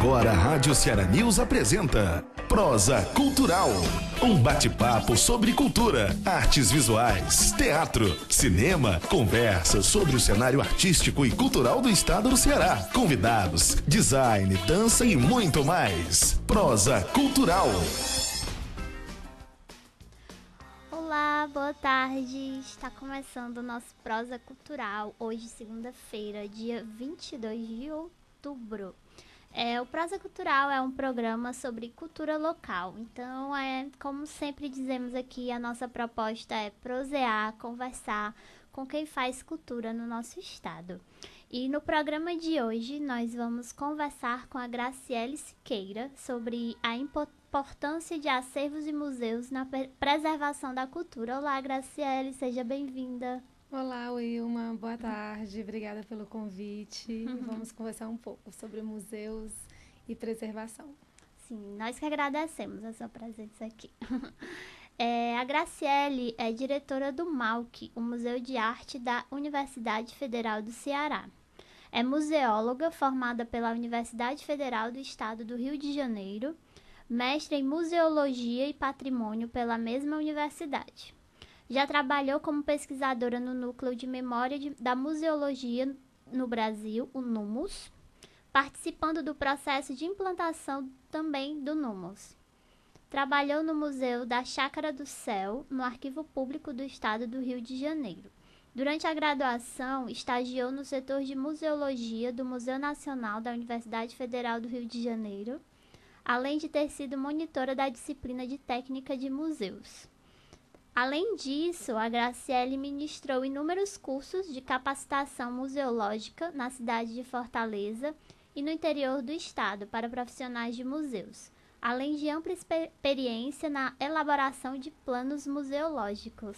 Agora a Rádio Ceará News apresenta Prosa Cultural. Um bate-papo sobre cultura, artes visuais, teatro, cinema, conversas sobre o cenário artístico e cultural do estado do Ceará. Convidados, design, dança e muito mais. Prosa Cultural. Olá, boa tarde. Está começando o nosso Prosa Cultural, hoje segunda-feira, dia 22 de outubro. O Prosa Cultural é um programa sobre cultura local. Então, como sempre dizemos aqui, a nossa proposta é prosear, conversar com quem faz cultura no nosso estado. E no programa de hoje, nós vamos conversar com a Graciele Siqueira sobre a importância de acervos e museus na preservação da cultura. Olá, Graciele, seja bem-vinda. Olá, Wilma, boa tarde, obrigada pelo convite. Vamos conversar um pouco sobre museus e preservação. Sim, nós que agradecemos a sua presença aqui. A Graciele é diretora do MAUC, o Museu de Arte da Universidade Federal do Ceará. É museóloga formada pela Universidade Federal do Estado do Rio de Janeiro, mestre em Museologia e Patrimônio pela mesma universidade. Já trabalhou como pesquisadora no Núcleo de Memória da Museologia no Brasil, o NUMUS, participando do processo de implantação também do NUMUS. Trabalhou no Museu da Chácara do Céu, no Arquivo Público do Estado do Rio de Janeiro. Durante a graduação, estagiou no setor de Museologia do Museu Nacional da Universidade Federal do Rio de Janeiro, além de ter sido monitora da disciplina de Técnica de Museus. Além disso, a Graciele ministrou inúmeros cursos de capacitação museológica na cidade de Fortaleza e no interior do estado para profissionais de museus, além de ampla experiência na elaboração de planos museológicos.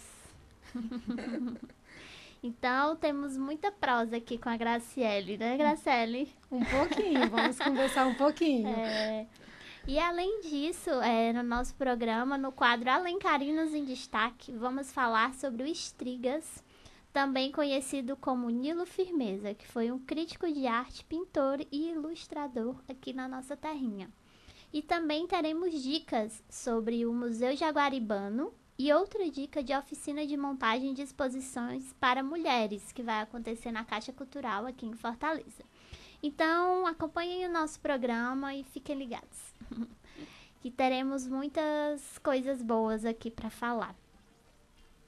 Então, temos muita prosa aqui com a Graciele, né, Graciele? Um pouquinho, vamos conversar um pouquinho. E além disso, no nosso programa, no quadro Alencarinos em Destaque, vamos falar sobre o Estrigas, também conhecido como Nilo Firmeza, que foi um crítico de arte, pintor e ilustrador aqui na nossa terrinha. E também teremos dicas sobre o Museu Jaguaribano e outra dica de oficina de montagem de exposições para mulheres, que vai acontecer na Caixa Cultural aqui em Fortaleza. Então, acompanhem o nosso programa e fiquem ligados, que teremos muitas coisas boas aqui para falar.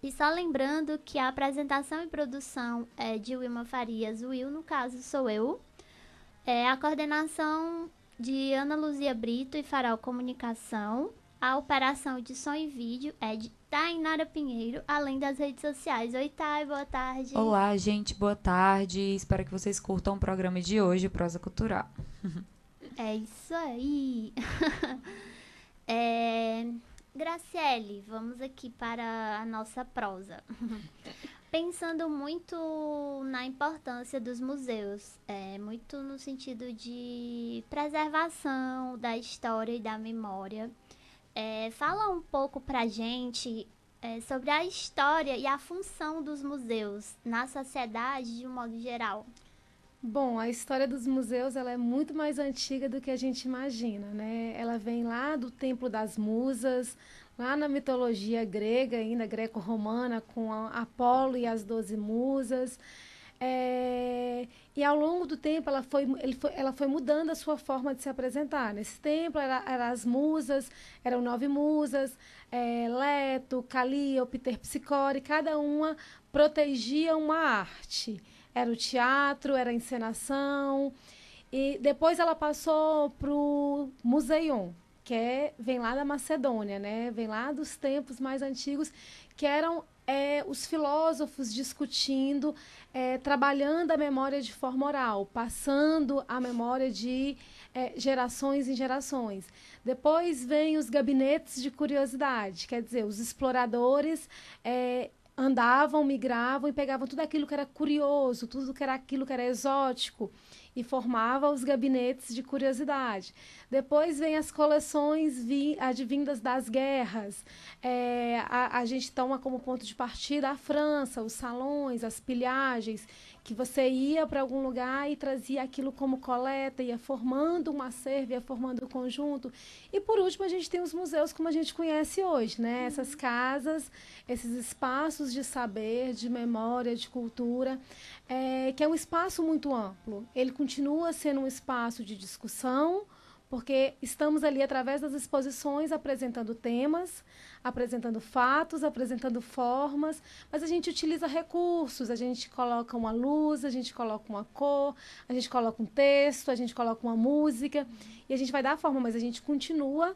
E só lembrando que a apresentação e produção é de Wilma Farias, Will, no caso sou eu. A coordenação de Ana Luzia Brito e Farol Comunicação. A operação de som e vídeo é de Tainara Pinheiro, além das redes sociais. Oi, Thay, boa tarde. Olá, gente, boa tarde. Espero que vocês curtam o programa de hoje, Prosa Cultural. É isso aí. Graciele, vamos aqui para a nossa prosa. Pensando muito na importância dos museus, muito no sentido de preservação da história e da memória. Fala um pouco pra gente sobre a história e a função dos museus na sociedade de um modo geral. Bom, a história dos museus ela é muito mais antiga do que a gente imagina, né? Ela vem lá do Templo das Musas, lá na mitologia grega, ainda greco-romana, com Apolo e as 12 musas. E ao longo do tempo ela foi mudando a sua forma de se apresentar. Nesse templo eram as musas, eram 9 musas, Leto, Calíope, Terpsicore, cada uma protegia uma arte. Era o teatro, era a encenação. E depois ela passou para o Museion, que vem lá da Macedônia, né? Vem lá dos tempos mais antigos, que eram os filósofos discutindo, trabalhando a memória de forma oral, passando a memória de gerações em gerações. Depois vem os gabinetes de curiosidade, quer dizer, os exploradores andavam, migravam e pegavam tudo aquilo que era curioso, tudo que era aquilo que era exótico e formava os gabinetes de curiosidade. Depois vem as coleções advindas das guerras. A gente toma como ponto de partida a França, os salões, as pilhagens, que você ia para algum lugar e trazia aquilo como coleta, ia formando um acervo, ia formando um conjunto. E, por último, a gente tem os museus como a gente conhece hoje, né? Essas casas, esses espaços de saber, de memória, de cultura, que é um espaço muito amplo. Ele continua sendo um espaço de discussão, porque estamos ali através das exposições apresentando temas, apresentando fatos, apresentando formas, mas a gente utiliza recursos, a gente coloca uma luz, a gente coloca uma cor, a gente coloca um texto, a gente coloca uma música, e a gente vai dar forma, mas a gente continua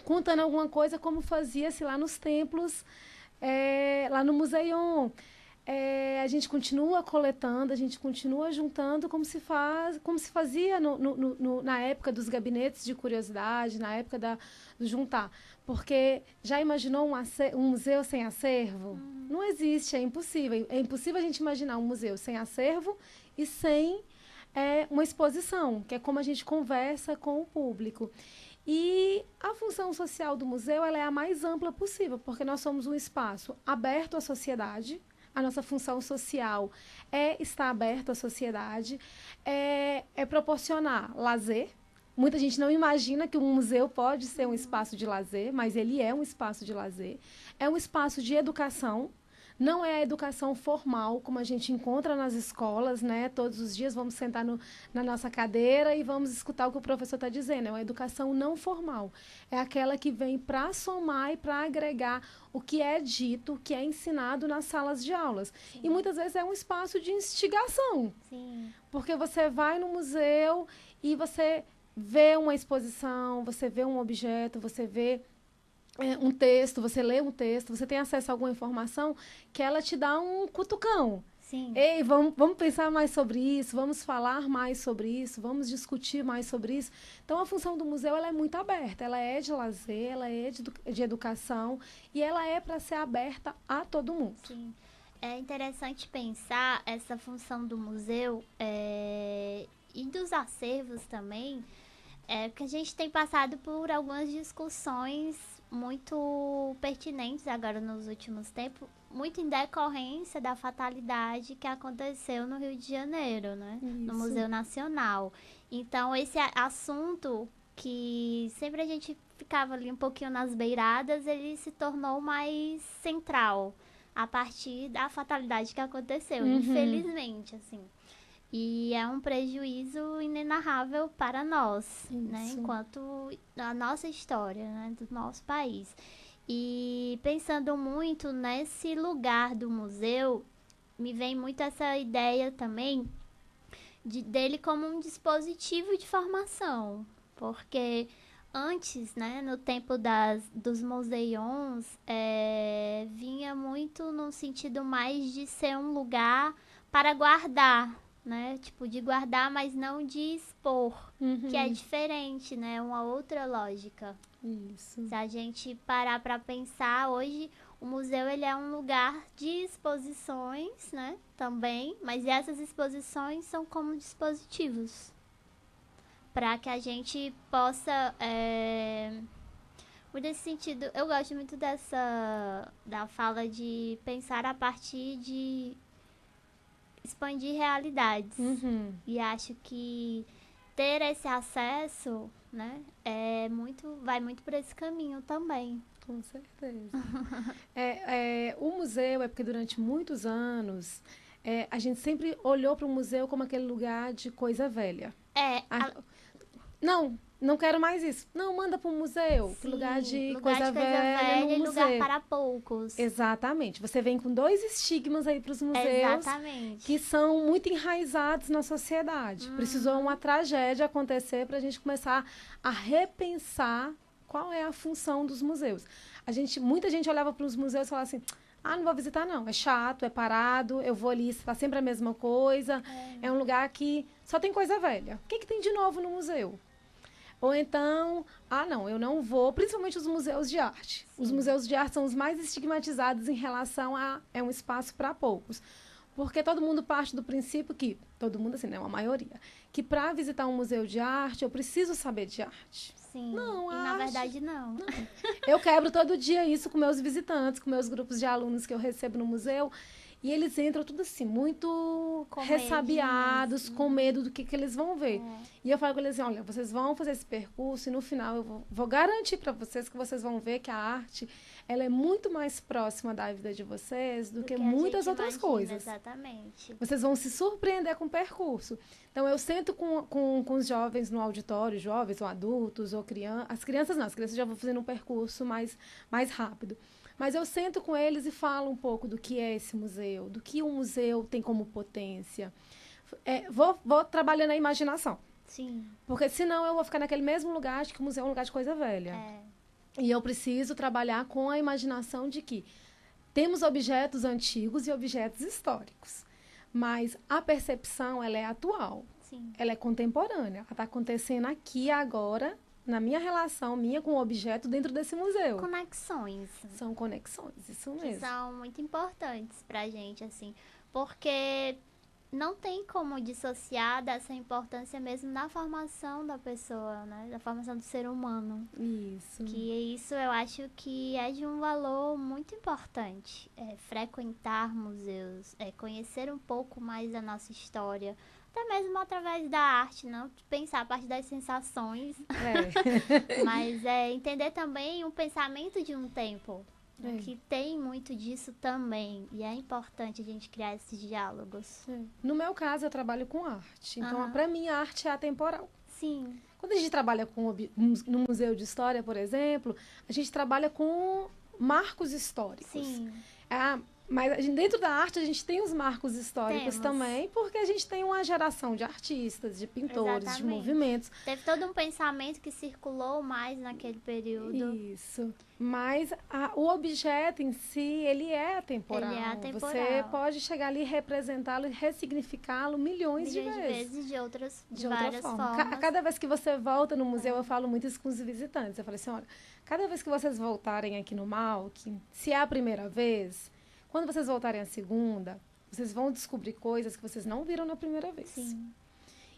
contando alguma coisa como fazia-se lá nos templos, lá no Museion. A gente continua coletando, a gente continua juntando como se fazia na época dos gabinetes de curiosidade, na época do juntar. Porque já imaginou um museu sem acervo? Não existe, é impossível. É impossível a gente imaginar um museu sem acervo e sem uma exposição, que é como a gente conversa com o público. E a função social do museu ela é a mais ampla possível, porque nós somos um espaço aberto à sociedade. A nossa função social é estar aberto à sociedade, é proporcionar lazer. Muita gente não imagina que um museu pode ser um espaço de lazer, mas ele é um espaço de lazer. É um espaço de educação. Não é a educação formal, como a gente encontra nas escolas, né? Todos os dias vamos sentar na nossa cadeira e vamos escutar o que o professor está dizendo. É uma educação não formal. É aquela que vem para somar e para agregar o que é dito, o que é ensinado nas salas de aulas. Sim. E muitas vezes é um espaço de instigação. Sim. Porque você vai no museu e você vê uma exposição, você vê um objeto, você vê um texto, você lê um texto, você tem acesso a alguma informação que ela te dá um cutucão. Sim. Ei, vamos pensar mais sobre isso, vamos falar mais sobre isso, vamos discutir mais sobre isso. Então, a função do museu ela é muito aberta, ela é de lazer, ela é de educação e ela é para ser aberta a todo mundo. Sim. É interessante pensar essa função do museu e dos acervos também, porque a gente tem passado por algumas discussões muito pertinentes agora nos últimos tempos, muito em decorrência da fatalidade que aconteceu no Rio de Janeiro, né? Isso. No Museu Nacional. Então, esse assunto que sempre a gente ficava ali um pouquinho nas beiradas, ele se tornou mais central a partir da fatalidade que aconteceu, infelizmente, assim. E é um prejuízo inenarrável para nós, né? Enquanto a nossa história, né? Do nosso país. E pensando muito nesse lugar do museu, me vem muito essa ideia também dele como um dispositivo de formação. Porque antes, né, no tempo dos museions, vinha muito no sentido mais de ser um lugar para guardar, né? Tipo, de guardar, mas não de expor, que é diferente, né? Uma outra lógica. Isso. Se a gente parar para pensar, hoje o museu ele é um lugar de exposições, né? Também, mas essas exposições são como dispositivos para que a gente possa, por esse sentido, eu gosto muito da fala de pensar a partir de expandir realidades. E acho que ter esse acesso, né, vai muito por esse caminho também. Com certeza. O museu porque durante muitos anos a gente sempre olhou para o museu como aquele lugar de coisa velha. Não quero mais isso. Não, manda para um museu. Sim, lugar de coisa velha no museu. Lugar para poucos. Exatamente. Você vem com 2 estigmas aí para os museus. Exatamente. Que são muito enraizados na sociedade. Precisou uma tragédia acontecer para a gente começar a repensar qual é a função dos museus. Muita gente olhava para os museus e falava assim, não vou visitar não, é chato, é parado, eu vou ali, está sempre a mesma coisa. É um lugar que só tem coisa velha. O que tem de novo no museu? Ou então, não, eu não vou, principalmente os museus de arte. Sim. Os museus de arte são os mais estigmatizados em relação a um espaço para poucos. Porque todo mundo parte do princípio que, todo mundo assim, né, uma maioria, que para visitar um museu de arte, eu preciso saber de arte. Sim, Não, e a na arte- verdade não. Eu quebro todo dia isso com meus visitantes, com meus grupos de alunos que eu recebo no museu, e eles entram tudo assim, muito Com ressabiados, medinhos. com medo do que eles vão ver. É. E eu falo com eles assim, olha, vocês vão fazer esse percurso e no final eu vou garantir para vocês que vocês vão ver que a arte, ela é muito mais próxima da vida de vocês do que a muitas gente outras imagina, coisas. Exatamente. Vocês vão se surpreender com o percurso. Então, eu sento com os jovens no auditório, jovens ou adultos, ou crianças. As crianças não, as crianças já vão fazendo um percurso mais rápido. Mas eu sento com eles e falo um pouco do que é esse museu, do que o museu tem como potência. Vou trabalhando a imaginação. Sim. Porque senão eu vou ficar naquele mesmo lugar de que o museu é um lugar de coisa velha. É. E eu preciso trabalhar com a imaginação de que temos objetos antigos e objetos históricos. Mas a percepção, ela é atual. Sim. Ela é contemporânea. Ela está acontecendo aqui agora, na minha relação, minha com o objeto dentro desse museu. Conexões. São conexões, isso Que mesmo. são muito importantes pra gente, assim. Porque não tem como dissociar dessa importância mesmo na formação da pessoa, né? Da formação do ser humano. Isso. Que isso eu acho que é de um valor muito importante. Frequentar museus, conhecer um pouco mais da nossa história, até mesmo através da arte, não pensar a partir das sensações, mas entender também o pensamento de um tempo, que tem muito disso também, e é importante a gente criar esses diálogos. No meu caso, eu trabalho com arte. Então, Aham. para mim, a arte é atemporal. Sim, Quando a gente trabalha no Museu de História, por exemplo, a gente trabalha com marcos históricos. sim, Mas dentro da arte a gente tem os marcos históricos Temos. também, porque a gente tem uma geração de artistas, de pintores, de Exatamente. movimentos. teve todo um pensamento que circulou mais naquele período. Isso. Mas o objeto em si, ele é atemporal. Ele é atemporal. Você pode chegar ali, representá-lo e ressignificá-lo milhões de vezes. de outras, De outra várias forma. formas. Cada vez que você volta no museu, eu falo muito isso com os visitantes. Eu falo assim, olha, cada vez que vocês voltarem aqui no Malc, se é a primeira vez, quando vocês voltarem a segunda, vocês vão descobrir coisas que vocês não viram na primeira vez. Sim.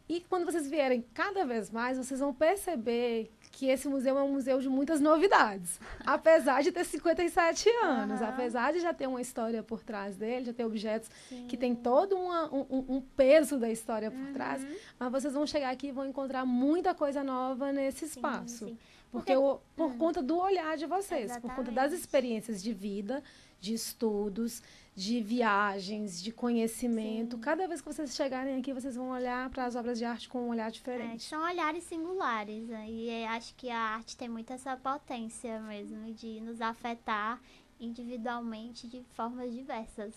E quando vocês vierem cada vez mais, vocês vão perceber que esse museu é um museu de muitas novidades. Apesar de ter 57 anos, Aham. apesar de já ter uma história por trás dele, já ter objetos Sim. que tem todo um peso da história por trás, Uhum. mas vocês vão chegar aqui e vão encontrar muita coisa nova nesse Sim, espaço. sim. Porque por conta do olhar de vocês, por conta das Exatamente. experiências de vida, de estudos, de viagens, de conhecimento. Sim. Cada vez que vocês chegarem aqui, vocês vão olhar para as obras de arte com um olhar diferente. São olhares singulares, né? E acho que a arte tem muito essa potência mesmo de nos afetar individualmente de formas diversas.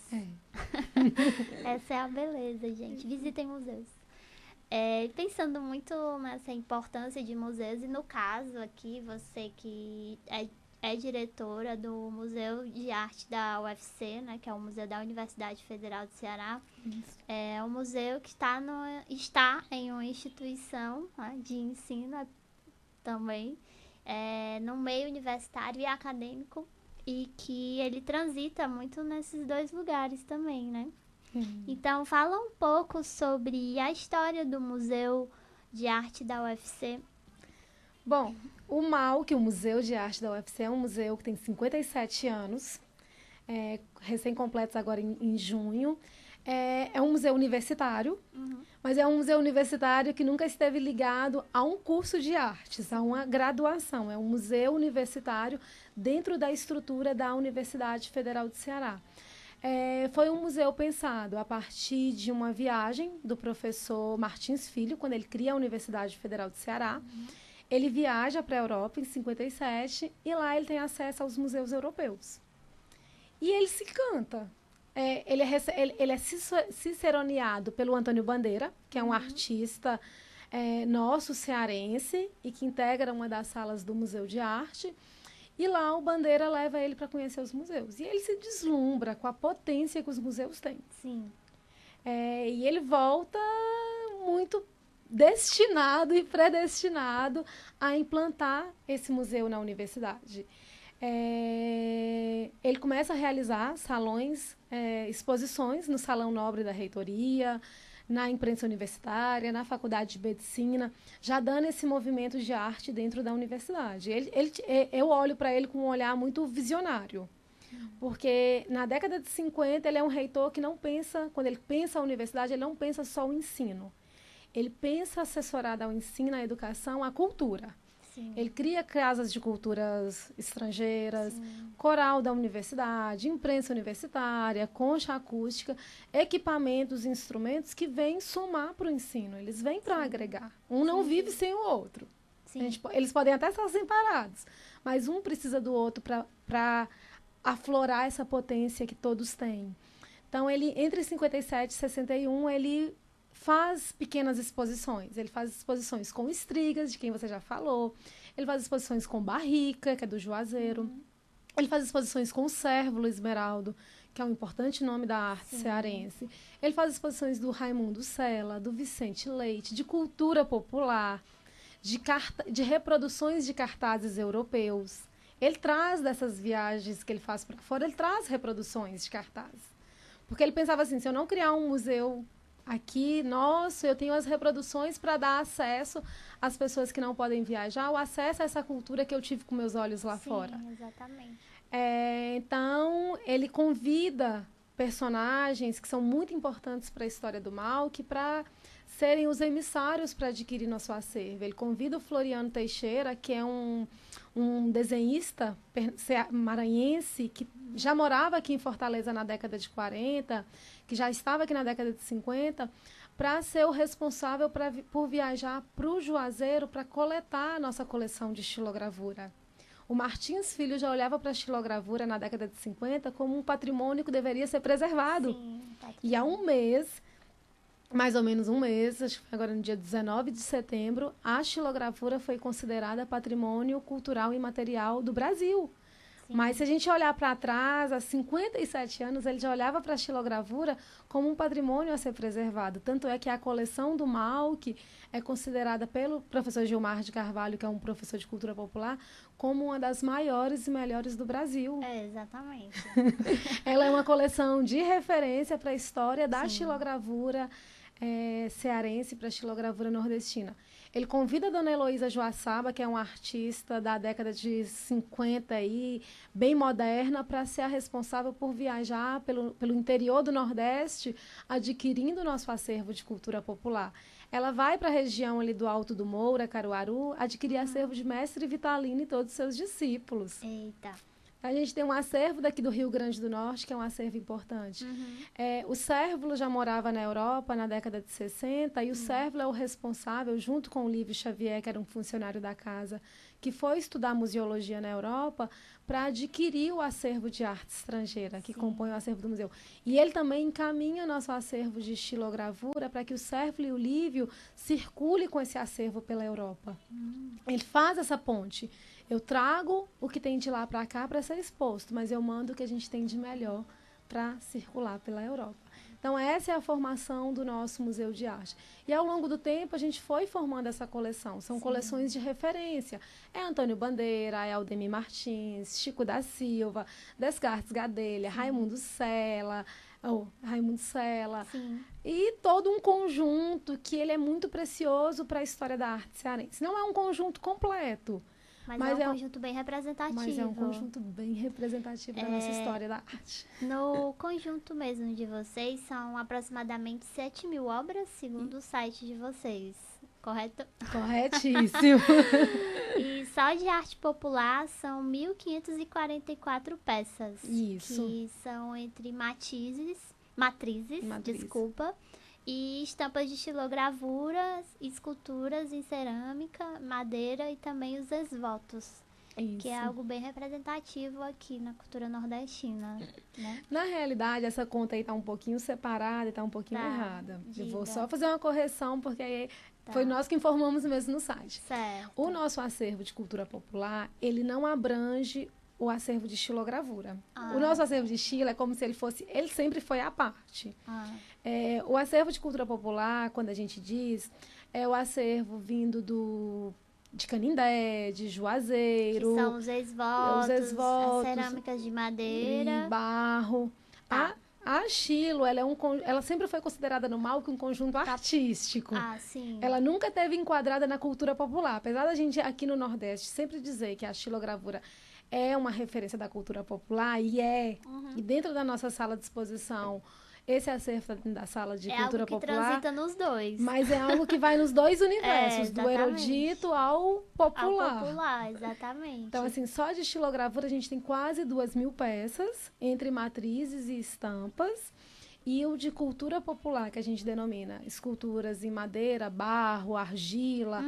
Essa é a beleza, gente. Visitem museus. Pensando muito nessa importância de museus, e no caso aqui, você que é diretora do Museu de Arte da UFC, né, que é o Museu da Universidade Federal do Ceará. É um museu que está em uma instituição, né, de ensino também, no meio universitário e acadêmico, e que ele transita muito nesses dois lugares também, né? Então, fala um pouco sobre a história do Museu de Arte da UFC. Bom, o MAUC, o Museu de Arte da UFC, é um museu que tem 57 anos, recém-completos agora em junho. É um museu universitário, mas é um museu universitário que nunca esteve ligado a um curso de artes, a uma graduação. É um museu universitário dentro da estrutura da Universidade Federal do Ceará. Foi um museu pensado a partir de uma viagem do professor Martins Filho, quando ele cria a Universidade Federal do Ceará. Ele viaja para a Europa em 57 e lá ele tem acesso aos museus europeus. E ele se encanta. Ele é ciceroneado pelo Antônio Bandeira, que é um artista nosso cearense e que integra uma das salas do Museu de Arte. E lá o Bandeira leva ele para conhecer os museus. E ele se deslumbra com a potência que os museus têm. Sim. E ele volta muito destinado e predestinado a implantar esse museu na universidade. Ele começa a realizar salões, exposições no Salão Nobre da Reitoria, na imprensa universitária, na Faculdade de Medicina, já dando esse movimento de arte dentro da universidade. Eu olho para ele com um olhar muito visionário, porque na década de 50 ele é um reitor que não pensa, quando ele pensa a universidade, ele não pensa só o ensino. Ele pensa assessorado ao ensino, à educação, à cultura. Sim. Ele cria casas de culturas estrangeiras, coral da universidade, imprensa universitária, concha acústica, equipamentos, instrumentos que vêm somar para o ensino. Eles vêm para agregar. Um não vive sem o outro. Eles podem até estar separados, mas um precisa do outro para aflorar essa potência que todos têm. Então, ele, entre 57 e 61, ele faz pequenas exposições. Ele faz exposições com Estrigas, de quem você já falou. Ele faz exposições com Barrica, que é do Juazeiro. Ele faz exposições com o Cérvulo Esmeraldo, que é um importante nome da arte cearense. Ele faz exposições do Raimundo Sela, do Vicente Leite, de cultura popular, de reproduções de cartazes europeus. Ele traz dessas viagens que ele faz para fora, ele traz reproduções de cartazes. Porque ele pensava assim, se eu não criar um museu aqui, nossa, eu tenho as reproduções para dar acesso às pessoas que não podem viajar, o acesso a essa cultura que eu tive com meus olhos lá fora. Sim, exatamente. Então, ele convida personagens que são muito importantes para a história do Malc para serem os emissários para adquirir nosso acervo. Ele convida o Floriano Teixeira, que é um desenhista maranhense que já morava aqui em Fortaleza na década de 40, que já estava aqui na década de 50, para ser o responsável por viajar para o Juazeiro para coletar a nossa coleção de estilogravura. O Martins Filho já olhava para a estilogravura na década de 50 como um patrimônio que deveria ser preservado. Sim, e há um mês, mais ou menos um mês, acho que foi agora no dia 19 de setembro, a estilogravura foi considerada patrimônio cultural imaterial do Brasil. Sim. Mas se a gente olhar para trás, há 57 anos, ele já olhava para a estilogravura como um patrimônio a ser preservado. Tanto é que a coleção do Malc é considerada pelo professor Gilmar de Carvalho, que é um professor de cultura popular, como uma das maiores e melhores do Brasil. Exatamente. Ela é uma coleção de referência para a história da estilogravura cearense, para a estilogravura nordestina. Ele convida a dona Heloísa Joaçaba, que é uma artista da década de 50 aí, bem moderna, para ser a responsável por viajar pelo interior do Nordeste, adquirindo o nosso acervo de cultura popular. Ela vai para a região ali do Alto do Moura, Caruaru, adquirir acervo de Mestre Vitalino e todos os seus discípulos. Eita. A gente tem um acervo daqui do Rio Grande do Norte, que é um acervo importante. O Cérvulo já morava na Europa na década de 60, e o Cérvulo é o responsável, junto com o Lívio Xavier, que era um funcionário da casa, que foi estudar museologia na Europa, para adquirir o acervo de arte estrangeira, que compõe o acervo do museu. E ele também encaminha o nosso acervo de estilogravura para que o Cérvulo e o Lívio circulem com esse acervo pela Europa. Ele faz essa ponte. Eu trago o que tem de lá para cá para ser exposto, mas eu mando o que a gente tem de melhor para circular pela Europa. Então, essa é a formação do nosso Museu de Arte. E, ao longo do tempo, a gente foi formando essa coleção. São coleções de referência. É Antônio Bandeira, é Aldemir Martins, Chico da Silva, Descartes Gadelha, Raimundo Sela, e todo um conjunto que ele é muito precioso para a história da arte cearense. Não é um conjunto completo, mas é um conjunto bem representativo. Mas é um conjunto bem representativo da nossa história da arte. No conjunto mesmo de vocês, são aproximadamente 7.000 obras, segundo o site de vocês, correto? Corretíssimo. E só de arte popular são 1.544 peças. Isso. Que são entre matrizes, e estampas de estilogravuras, esculturas em cerâmica, madeira e também os esvotos. Isso. Que é algo bem representativo aqui na cultura nordestina, né? Na realidade, essa conta aí tá um pouquinho separada e tá um pouquinho errada. Eu vou só fazer uma correção, porque aí foi nós que informamos mesmo no site. Certo. O nosso acervo de cultura popular, ele não abrange o acervo de estilogravura. O nosso acervo de estilo é como se ele sempre foi à parte. O acervo de cultura popular, quando a gente diz, é o acervo vindo de Canindé, de Juazeiro. Que são os ex-votos, ex-votos, as cerâmicas de madeira. E barro. Tá. A Chilo, ela sempre foi considerada no Malc um conjunto artístico. Ah, sim. Ela nunca esteve enquadrada na cultura popular. Apesar da gente aqui no Nordeste sempre dizer que a xilogravura é uma referência da cultura popular, e dentro da nossa sala de exposição, esse acervo tá dentro da sala de cultura algo que popular. transita nos dois. Mas é algo que vai nos dois universos, do exatamente. erudito ao popular. Ao popular, exatamente. Então, assim, só de xilogravura a gente tem quase 2.000 peças, entre matrizes e estampas. E o de cultura popular, que a gente denomina esculturas em madeira, barro, argila,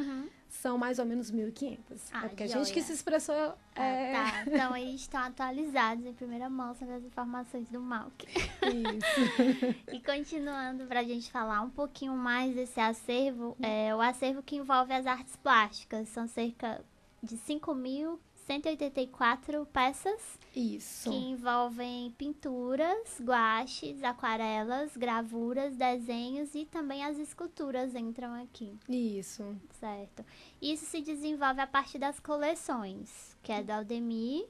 são mais ou menos 1.500. É porque a gente que se expressou... Tá, então eles estão atualizados em primeira mão sobre as informações do Malc. Isso. E continuando, para a gente falar um pouquinho mais desse acervo, o acervo que envolve as artes plásticas. São cerca de 5.184 peças. Isso. Que envolvem pinturas, guaches, aquarelas, gravuras, desenhos e também as esculturas entram aqui. Isso. Certo. Isso se desenvolve a partir das coleções, que é do Aldemir,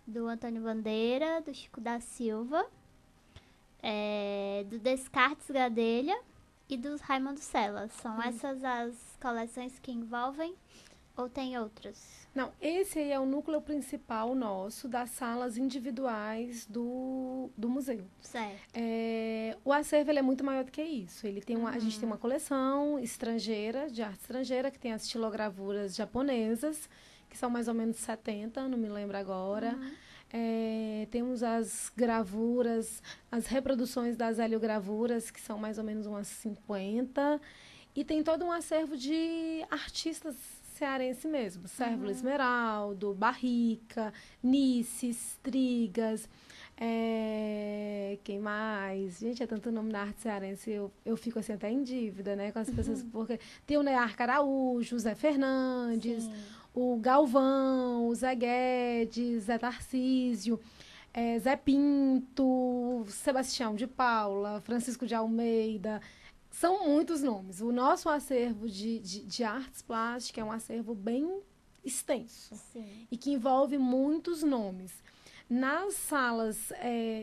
do Antônio Bandeira, do Chico da Silva, do Descartes Gadelha e do Raimundo Sela. São essas as coleções que envolvem ou tem outras? Não, esse aí é o núcleo principal nosso das salas individuais do museu. Certo. O acervo ele é muito maior do que isso. Ele tem a gente tem uma coleção estrangeira, de arte estrangeira, que tem as estilogravuras japonesas, que são mais ou menos 70, não me lembro agora. Temos as gravuras, as reproduções das heliogravuras, que são mais ou menos umas 50. E tem todo um acervo de artistas cearense mesmo. Cérvulo Esmeraldo, Barrica, Nices, Trigas, quem mais? Gente, é tanto nome da arte cearense, eu fico assim até em dívida, né, com as pessoas, porque tem o Nearca Araújo, o Zé Fernandes, o Galvão, o Zé Guedes, Zé Tarcísio, Zé Pinto, Sebastião de Paula, Francisco de Almeida. São muitos nomes. O nosso acervo de artes plásticas é um acervo bem extenso. Sim. E que envolve muitos nomes. Nas salas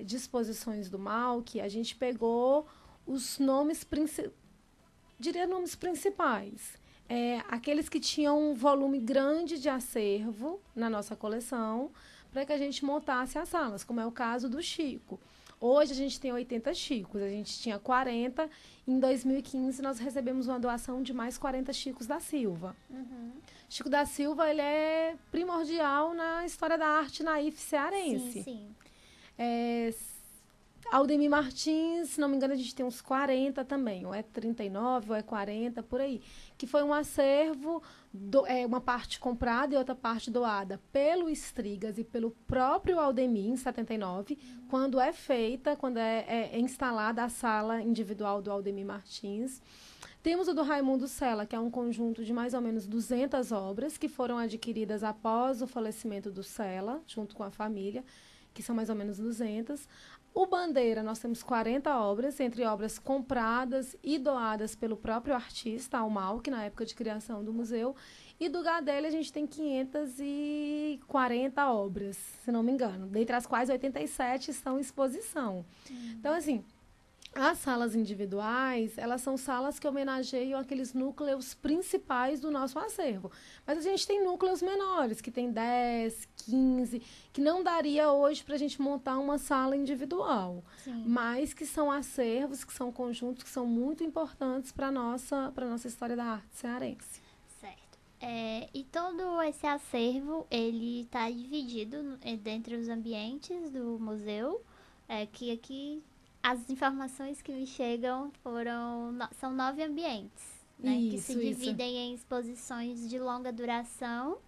de exposições do Malc, a gente pegou os nomes nomes principais. Aqueles que tinham um volume grande de acervo na nossa coleção, para que a gente montasse as salas, como é o caso do Chico. Hoje a gente tem 80 Chicos, a gente tinha 40. Em 2015 nós recebemos uma doação de mais 40 Chicos da Silva. Chico da Silva, ele é primordial na história da arte naif cearense. Sim. Aldemir Martins, se não me engano, a gente tem uns 40 também, ou é 39, ou é 40, por aí. Que foi um acervo, uma parte comprada e outra parte doada pelo Estrigas e pelo próprio Aldemir, em 79, quando é instalada a sala individual do Aldemir Martins. Temos o do Raimundo Sela, que é um conjunto de mais ou menos 200 obras que foram adquiridas após o falecimento do Sela, junto com a família, que são mais ou menos 200. O Bandeira, nós temos 40 obras, entre obras compradas e doadas pelo próprio artista, ao Malc, na época de criação do museu. E do Gadelha, a gente tem 540 obras, se não me engano, dentre as quais 87 estão em exposição. Então, assim, as salas individuais, elas são salas que homenageiam aqueles núcleos principais do nosso acervo. Mas a gente tem núcleos menores, que tem 10, 15, que não daria hoje para a gente montar uma sala individual. Sim. Mas que são acervos, que são conjuntos, que são muito importantes para a nossa história da arte cearense. Certo. E todo esse acervo, ele está dividido dentre os ambientes do museu, que aqui... As informações que me chegam são 9 ambientes, né, que se dividem em exposições de longa duração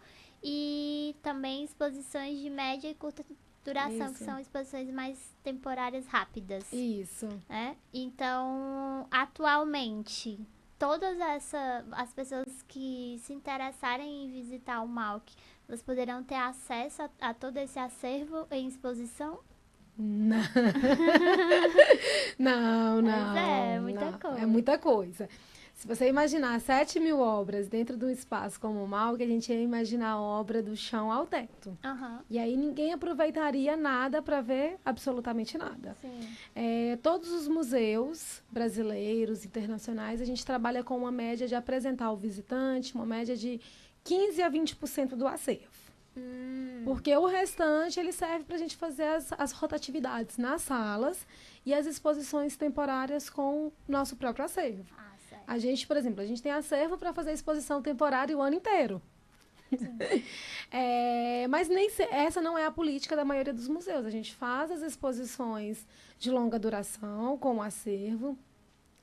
e também exposições de média e curta duração, que são exposições mais temporárias rápidas. Isso. Né? Então, atualmente, as pessoas que se interessarem em visitar o Malc, elas poderão ter acesso a todo esse acervo em exposição? Não. Não. Mas é muita coisa. É muita coisa. Se você imaginar 7.000 obras dentro de um espaço como o MAUC, a gente ia imaginar a obra do chão ao teto. E aí ninguém aproveitaria nada para ver absolutamente nada. Todos os museus brasileiros, internacionais, a gente trabalha com uma média de apresentar ao visitante, uma média de 15% a 20% do acervo. Porque o restante ele serve para a gente fazer as rotatividades nas salas e as exposições temporárias com o nosso próprio acervo. A gente, por exemplo, a gente tem acervo para fazer exposição temporária o ano inteiro. Mas essa não é a política da maioria dos museus. A gente faz as exposições de longa duração com o acervo,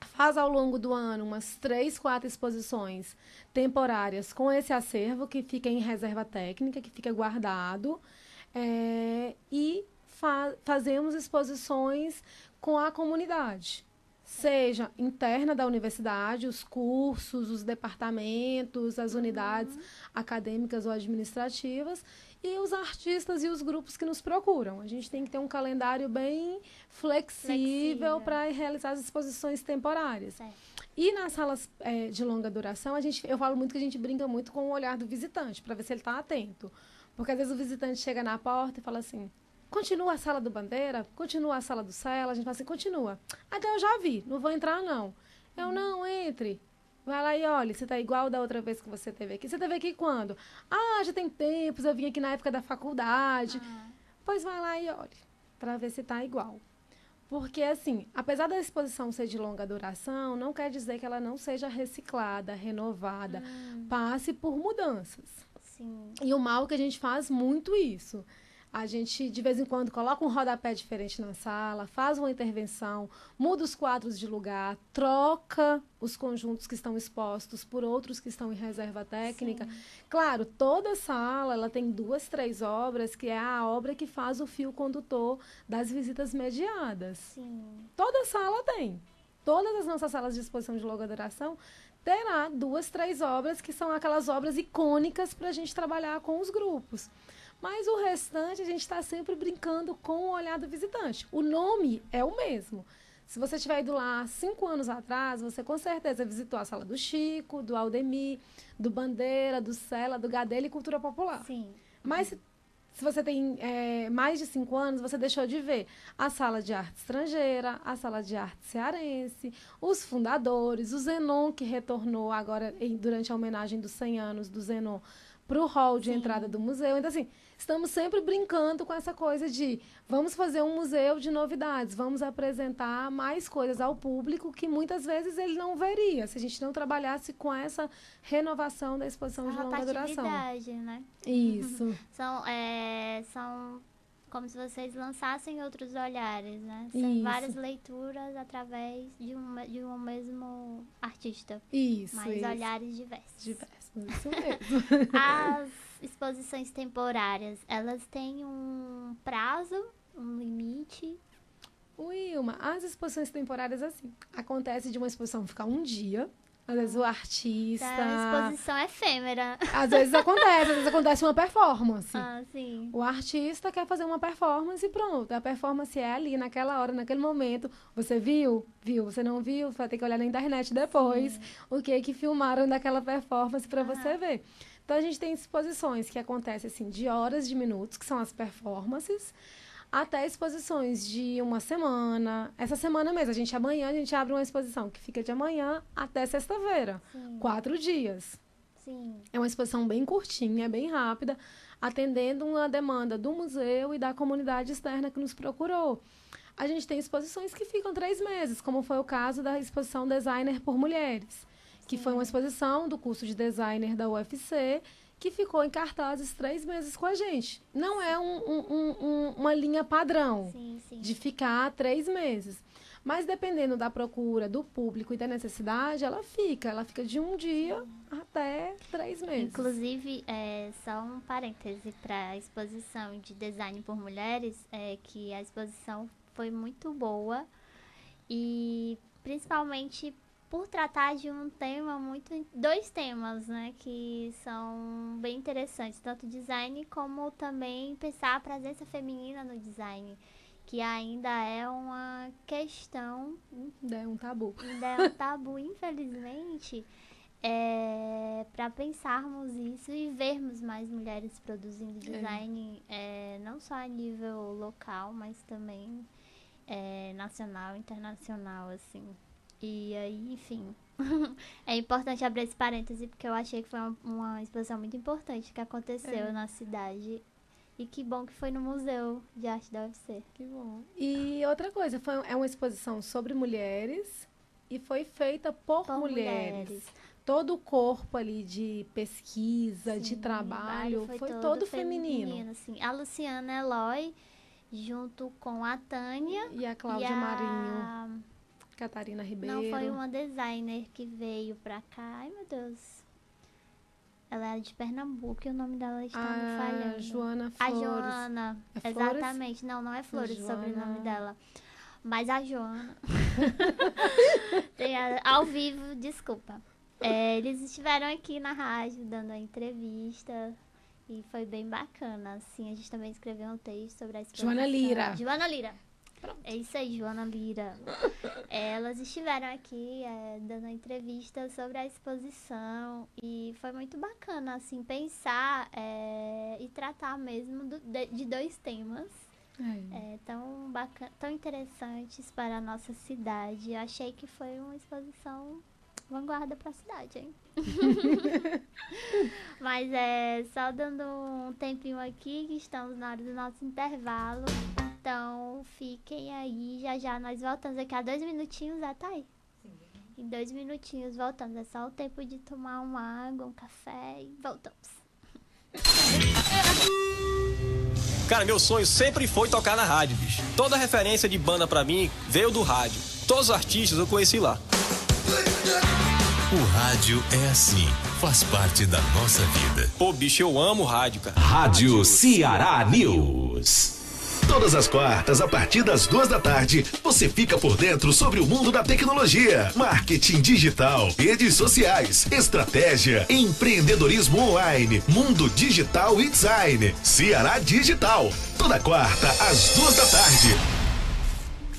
faz ao longo do ano umas 3, 4 exposições temporárias com esse acervo que fica em reserva técnica, que fica guardado, e fazemos exposições com a comunidade. Seja interna da universidade, os cursos, os departamentos, as unidades acadêmicas ou administrativas, e os artistas e os grupos que nos procuram. A gente tem que ter um calendário bem flexível para realizar as exposições temporárias. E nas salas de longa duração, eu falo muito que a gente brinca muito com o olhar do visitante, para ver se ele está atento. Porque às vezes o visitante chega na porta e fala assim: continua a sala do Bandeira? Continua a sala do Sela? A gente fala assim: continua. Então eu já vi, não vou entrar não. Não, entre. Vai lá e olha, você tá igual da outra vez que você esteve aqui. Você esteve aqui quando? Já tem tempos, eu vim aqui na época da faculdade. Pois vai lá e olhe, para ver se tá igual. Porque, assim, apesar da exposição ser de longa duração, não quer dizer que ela não seja reciclada, renovada. Passe por mudanças. E o mal que a gente faz muito isso. A gente, de vez em quando, coloca um rodapé diferente na sala, faz uma intervenção, muda os quadros de lugar, troca os conjuntos que estão expostos por outros que estão em reserva técnica. Claro, toda sala ela tem 2, 3 obras, que é a obra que faz o fio condutor das visitas mediadas. Toda sala tem. Todas as nossas salas de exposição de longa duração terá 2, 3 obras que são aquelas obras icônicas para a gente trabalhar com os grupos. Mas o restante, a gente está sempre brincando com o olhar do visitante. O nome é o mesmo. Se você tiver ido lá 5 anos atrás, você com certeza visitou a sala do Chico, do Aldemir, do Bandeira, do Sela, do Gadelha e Cultura Popular. Mas se você tem mais de 5 anos, você deixou de ver a sala de arte estrangeira, a sala de arte cearense, os fundadores, o Zenon, que retornou agora durante a homenagem dos 100 anos do Zenon para o hall de entrada do museu. Então, assim, estamos sempre brincando com essa coisa de vamos fazer um museu de novidades, vamos apresentar mais coisas ao público que muitas vezes ele não veria se a gente não trabalhasse com essa renovação da exposição de longa duração. Né? Isso. São como se vocês lançassem outros olhares, né? São várias leituras através de um mesmo artista. Mas olhares diversos. Isso mesmo. As exposições temporárias, elas têm um prazo, um limite? Wilma, as exposições temporárias, assim, acontece de uma exposição ficar um dia. Às vezes o artista... A exposição é efêmera. Às vezes acontece uma performance. O artista quer fazer uma performance e pronto. A performance é ali, naquela hora, naquele momento. Você viu? Viu. Você não viu? Vai ter que olhar na internet depois o que filmaram daquela performance para você ver. Então, a gente tem exposições que acontecem, assim, de horas, de minutos, que são as performances, até exposições de uma semana. Essa semana mesmo, amanhã a gente abre uma exposição que fica de amanhã até sexta-feira. 4 dias. É uma exposição bem curtinha, bem rápida, atendendo uma demanda do museu e da comunidade externa que nos procurou. A gente tem exposições que ficam 3 meses, como foi o caso da exposição Designer por Mulheres, que foi uma exposição do curso de designer da UFC, que ficou em cartazes 3 meses com a gente. Não é uma linha padrão de ficar 3 meses. Mas dependendo da procura, do público e da necessidade, ela fica de um dia até 3 meses. Inclusive, só um parêntese para a exposição de design por mulheres, que a exposição foi muito boa e principalmente por tratar de um tema 2 temas, né, que são bem interessantes, tanto design como também pensar a presença feminina no design. que ainda é uma questão, Ainda é um tabu. ainda é um tabu, infelizmente, para pensarmos isso e vermos mais mulheres produzindo design, não só a nível local, mas também nacional, internacional, assim. E aí, enfim, é importante abrir esse parêntese, porque eu achei que foi uma exposição muito importante que aconteceu na cidade. E que bom que foi no Museu de Arte da UFC. Que bom. E outra coisa, é uma exposição sobre mulheres e foi feita por mulheres. Todo o corpo ali de pesquisa, Sim, de trabalho, foi todo todo feminino. Assim. A Luciana Eloy, junto com a Tânia E a Cláudia Marinho, Catarina Ribeiro. Não, foi uma designer que veio pra cá. Ai, meu Deus. Ela é de Pernambuco e o nome dela está me falhando. Joana A Flores. Joana, É Flores? exatamente. Não é Flores o Joana. sobrenome dela. Mas a Joana. Ao vivo, desculpa. Eles estiveram aqui na rádio dando a entrevista e foi bem bacana. Assim, a gente também escreveu um texto sobre a exposição. Joana Lira. Pronto. É isso aí, Joana Lira. Elas estiveram aqui dando a entrevista sobre a exposição e foi muito bacana, assim, pensar e tratar mesmo de dois temas tão bacana, tão interessantes para a nossa cidade. Eu achei que foi uma exposição vanguarda para a cidade, hein? Mas só dando um tempinho aqui, que estamos na hora do nosso intervalo. Então, fiquem aí, já nós voltamos daqui a 2 minutinhos, tá aí? Sim. Em 2 minutinhos voltamos, é só o tempo de tomar uma água, um café e voltamos. Cara, meu sonho sempre foi tocar na rádio, bicho. Toda referência de banda pra mim veio do rádio. Todos os artistas eu conheci lá. O rádio é assim, faz parte da nossa vida. Pô, bicho, eu amo rádio, cara. Rádio Ceará News. Todas as quartas, a partir das 2 da tarde, você fica por dentro sobre o mundo da tecnologia, marketing digital, redes sociais, estratégia, empreendedorismo online, mundo digital e design. Ceará Digital. Toda quarta, às 2 da tarde.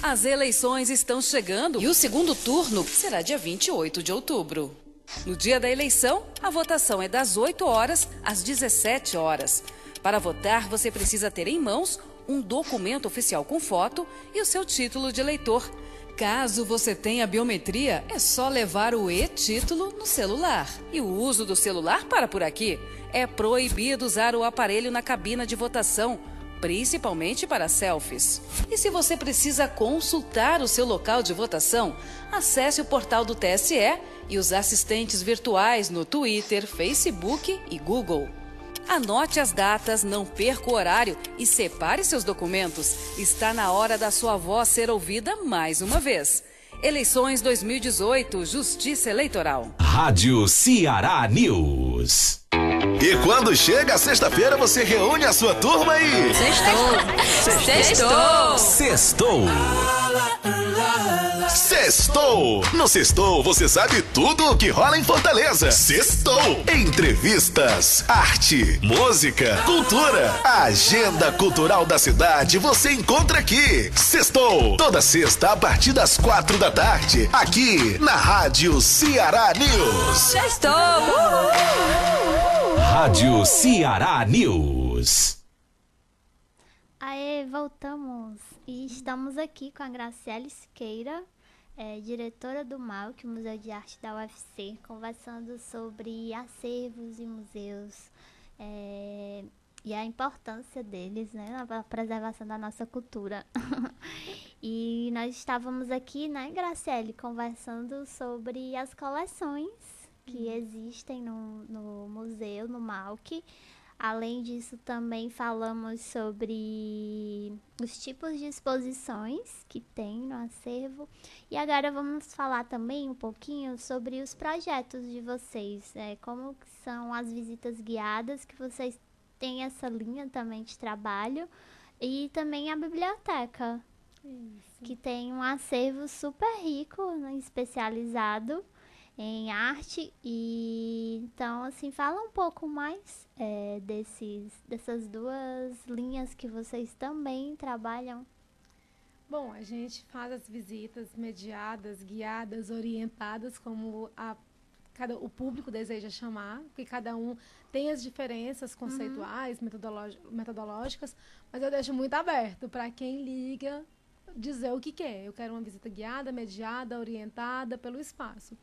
As eleições estão chegando e o segundo turno será dia 28 de outubro. No dia da eleição, a votação é das 8 horas às 17 horas. Para votar, você precisa ter em mãos um documento oficial com foto e o seu título de eleitor. Caso você tenha biometria, é só levar o e-título no celular. E o uso do celular para por aqui. É proibido usar o aparelho na cabina de votação, principalmente para selfies. E se você precisa consultar o seu local de votação, acesse o portal do TSE e os assistentes virtuais no Twitter, Facebook e Google. Anote as datas, não perca o horário e separe seus documentos. Está na hora da sua voz ser ouvida mais uma vez. Eleições 2018, Justiça Eleitoral. Rádio Ceará News. E quando chega a sexta-feira, você reúne a sua turma e... Sextou! Sextou! No Sextou você sabe tudo o que rola em Fortaleza. Sextou! Entrevistas, arte, música, cultura. A agenda cultural da cidade você encontra aqui. Sextou! Toda sexta a partir das 4 da tarde. Aqui na Rádio Ceará News. Sextou! Rádio Ceará News. Aê, voltamos. E estamos aqui com a Graciele Siqueira, diretora do MAUC, o Museu de Arte da UFC, conversando sobre acervos e museus e a importância deles, né, na preservação da nossa cultura. E nós estávamos aqui, né, Graciele, conversando sobre as coleções que existem no museu, no MAUC. Além disso, também falamos sobre os tipos de exposições que tem no acervo. E agora vamos falar também um pouquinho sobre os projetos de vocês. Como são as visitas guiadas, que vocês têm essa linha também de trabalho. E também a biblioteca, que tem um acervo super rico, né, especializado em arte. E então, assim, fala um pouco mais dessas duas linhas que vocês também trabalham. Bom, a gente faz as visitas mediadas, guiadas, orientadas, como o público deseja chamar, porque cada um tem as diferenças conceituais, metodológicas, mas eu deixo muito aberto para quem liga dizer o que quer. Eu quero uma visita guiada, mediada, orientada pelo espaço.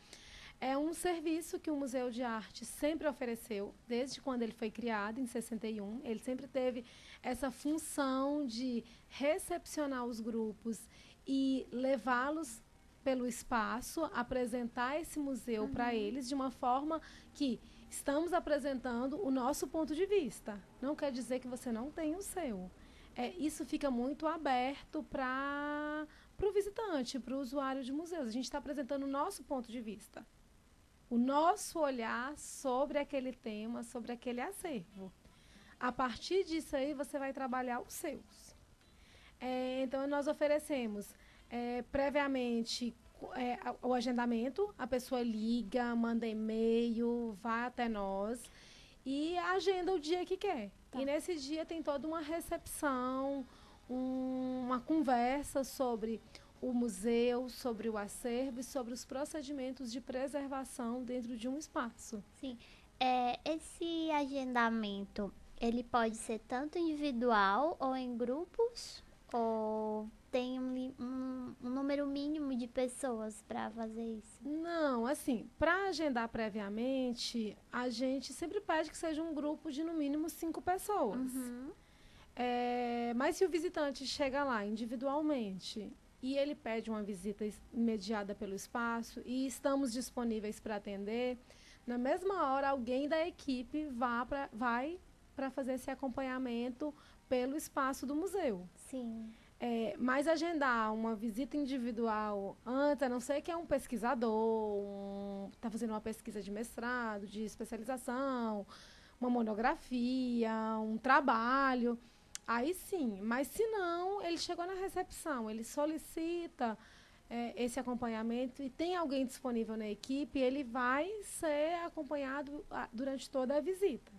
É um serviço que o Museu de Arte sempre ofereceu, desde quando ele foi criado, em 61. Ele sempre teve essa função de recepcionar os grupos e levá-los pelo espaço, apresentar esse museu para eles de uma forma que estamos apresentando o nosso ponto de vista. Não quer dizer que você não tem o seu. Isso fica muito aberto para o visitante, para o usuário de museus. A gente está apresentando o nosso ponto de vista. O nosso olhar sobre aquele tema, sobre aquele acervo. A partir disso aí, você vai trabalhar os seus. Então, nós oferecemos previamente o agendamento, a pessoa liga, manda e-mail, vai até nós e agenda o dia que quer. Tá. E nesse dia tem toda uma recepção, uma conversa sobre o museu, sobre o acervo e sobre os procedimentos de preservação dentro de um espaço. Sim. Esse agendamento, ele pode ser tanto individual ou em grupos? Ou tem um número mínimo de pessoas para fazer isso? Não, assim, para agendar previamente, a gente sempre pede que seja um grupo de no mínimo 5 pessoas. Mas se o visitante chega lá individualmente e ele pede uma visita mediada pelo espaço e estamos disponíveis para atender, na mesma hora alguém da equipe vai para fazer esse acompanhamento pelo espaço do museu. Sim. Mas agendar uma visita individual antes, a não ser que é um pesquisador, está fazendo uma pesquisa de mestrado, de especialização, uma monografia, um trabalho, aí sim. Mas se não, ele chegou na recepção, ele solicita esse acompanhamento e tem alguém disponível na equipe, ele vai ser acompanhado durante toda a visita.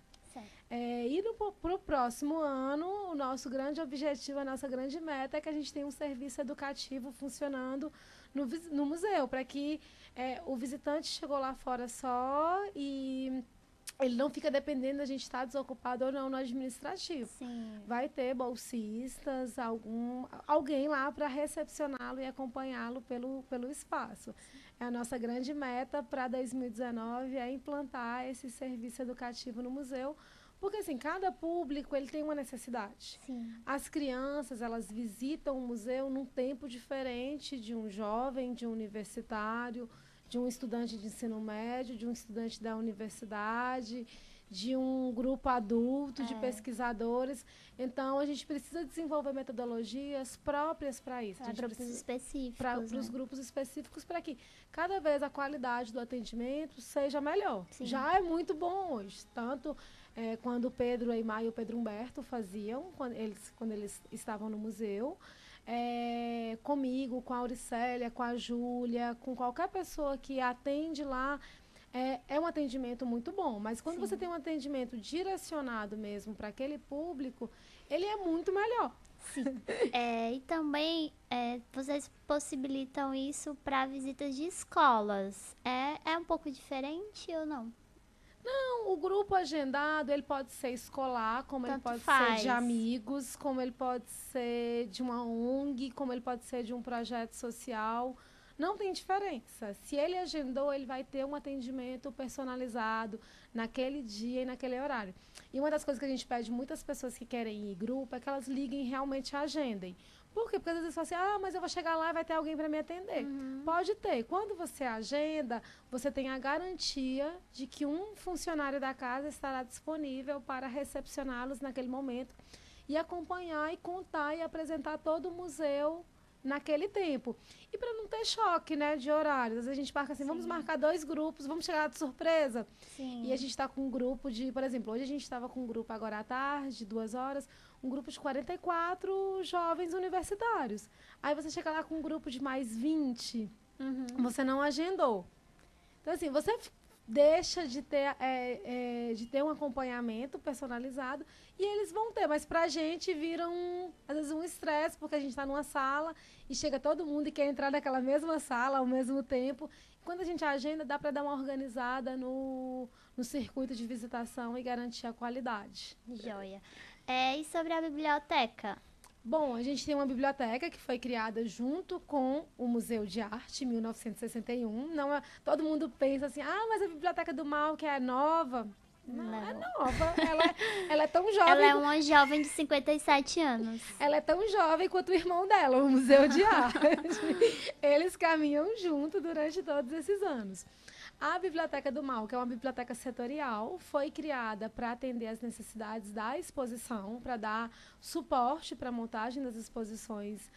E para o próximo ano, o nosso grande objetivo, a nossa grande meta é que a gente tenha um serviço educativo funcionando no museu, para que o visitante chegou lá fora só e ele não fica dependendo da gente estar desocupado ou não no administrativo. Sim. Vai ter bolsistas, alguém lá para recepcioná-lo e acompanhá-lo pelo espaço. A nossa grande meta para 2019 é implantar esse serviço educativo no museu, porque assim, cada público ele tem uma necessidade. Sim. As crianças, elas visitam o museu num tempo diferente de um jovem, de um universitário, de um estudante de ensino médio, de um estudante da universidade, de um grupo adulto, de pesquisadores. Então, a gente precisa desenvolver metodologias próprias para isso. Para grupos específicos. Para os grupos específicos, para que cada vez a qualidade do atendimento seja melhor. Sim. Já é muito bom hoje. Tanto quando o Pedro Eimar e o Pedro Humberto faziam, quando eles estavam no museu, comigo, com a Auricélia, com a Júlia, com qualquer pessoa que atende lá, é um atendimento muito bom. Mas quando você tem um atendimento direcionado mesmo para aquele público, ele é muito melhor. Sim. E também vocês possibilitam isso para visitas de escolas. É um pouco diferente ou não? Não, o grupo agendado, ele pode ser escolar, como ele pode ser de amigos, como ele pode ser de uma ONG, como ele pode ser de um projeto social. Não tem diferença. Se ele agendou, ele vai ter um atendimento personalizado naquele dia e naquele horário. E uma das coisas que a gente pede muitas pessoas que querem ir em grupo é que elas liguem e realmente agendem. Por quê? Porque às vezes você fala assim, mas eu vou chegar lá e vai ter alguém para me atender. Pode ter. Quando você agenda, você tem a garantia de que um funcionário da casa estará disponível para recepcioná-los naquele momento e acompanhar e contar e apresentar todo o museu naquele tempo. E para não ter choque, né, de horários. Às vezes a gente marca assim, vamos marcar 2 grupos, vamos chegar de surpresa. Sim. E a gente está com um grupo de, por exemplo, hoje a gente estava com um grupo agora à tarde, 2 horas, um grupo de 44 jovens universitários. Aí você chega lá com um grupo de mais 20, você não agendou. Então, assim, você deixa de ter um acompanhamento personalizado e eles vão ter, mas pra gente vira às vezes um estresse, porque a gente está numa sala e chega todo mundo e quer entrar naquela mesma sala ao mesmo tempo. Quando a gente agenda, dá para dar uma organizada no circuito de visitação e garantir a qualidade. Joia. E sobre a biblioteca? Bom, a gente tem uma biblioteca que foi criada junto com o Museu de Arte, em 1961. Não, todo mundo pensa assim, mas a Biblioteca do Malc é nova. Não, é nova. Ela é tão jovem. Ela é uma jovem de 57 anos. Ela é tão jovem quanto o irmão dela, o Museu de Arte. Eles caminham junto durante todos esses anos. A Biblioteca do Malc, que é uma biblioteca setorial, foi criada para atender às necessidades da exposição, para dar suporte para a montagem das exposições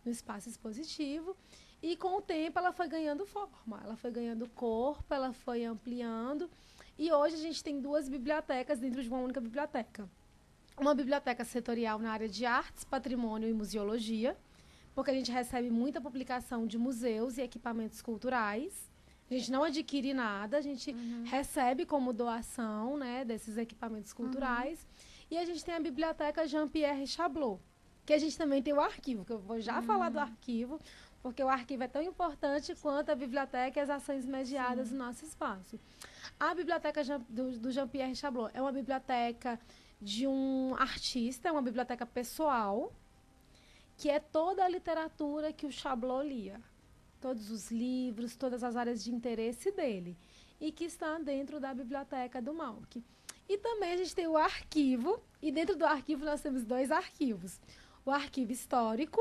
no espaço expositivo. E com o tempo ela foi ganhando forma, ela foi ganhando corpo, ela foi ampliando. E hoje a gente tem 2 bibliotecas dentro de uma única biblioteca. Uma biblioteca setorial na área de artes, patrimônio e museologia, porque a gente recebe muita publicação de museus e equipamentos culturais. A gente não adquire nada, a gente recebe como doação, né, desses equipamentos culturais. E a gente tem a biblioteca Jean-Pierre Chablot, que a gente também tem o arquivo, que eu vou já falar do arquivo, porque o arquivo é tão importante quanto a biblioteca e as ações mediadas no nosso espaço. A biblioteca do Jean-Pierre Chablot é uma biblioteca de um artista, é uma biblioteca pessoal, que é toda a literatura que o Chablot lia. Todos os livros, todas as áreas de interesse dele. E que está dentro da Biblioteca do Malc. E também a gente tem o arquivo, e dentro do arquivo nós temos 2 arquivos. O arquivo histórico,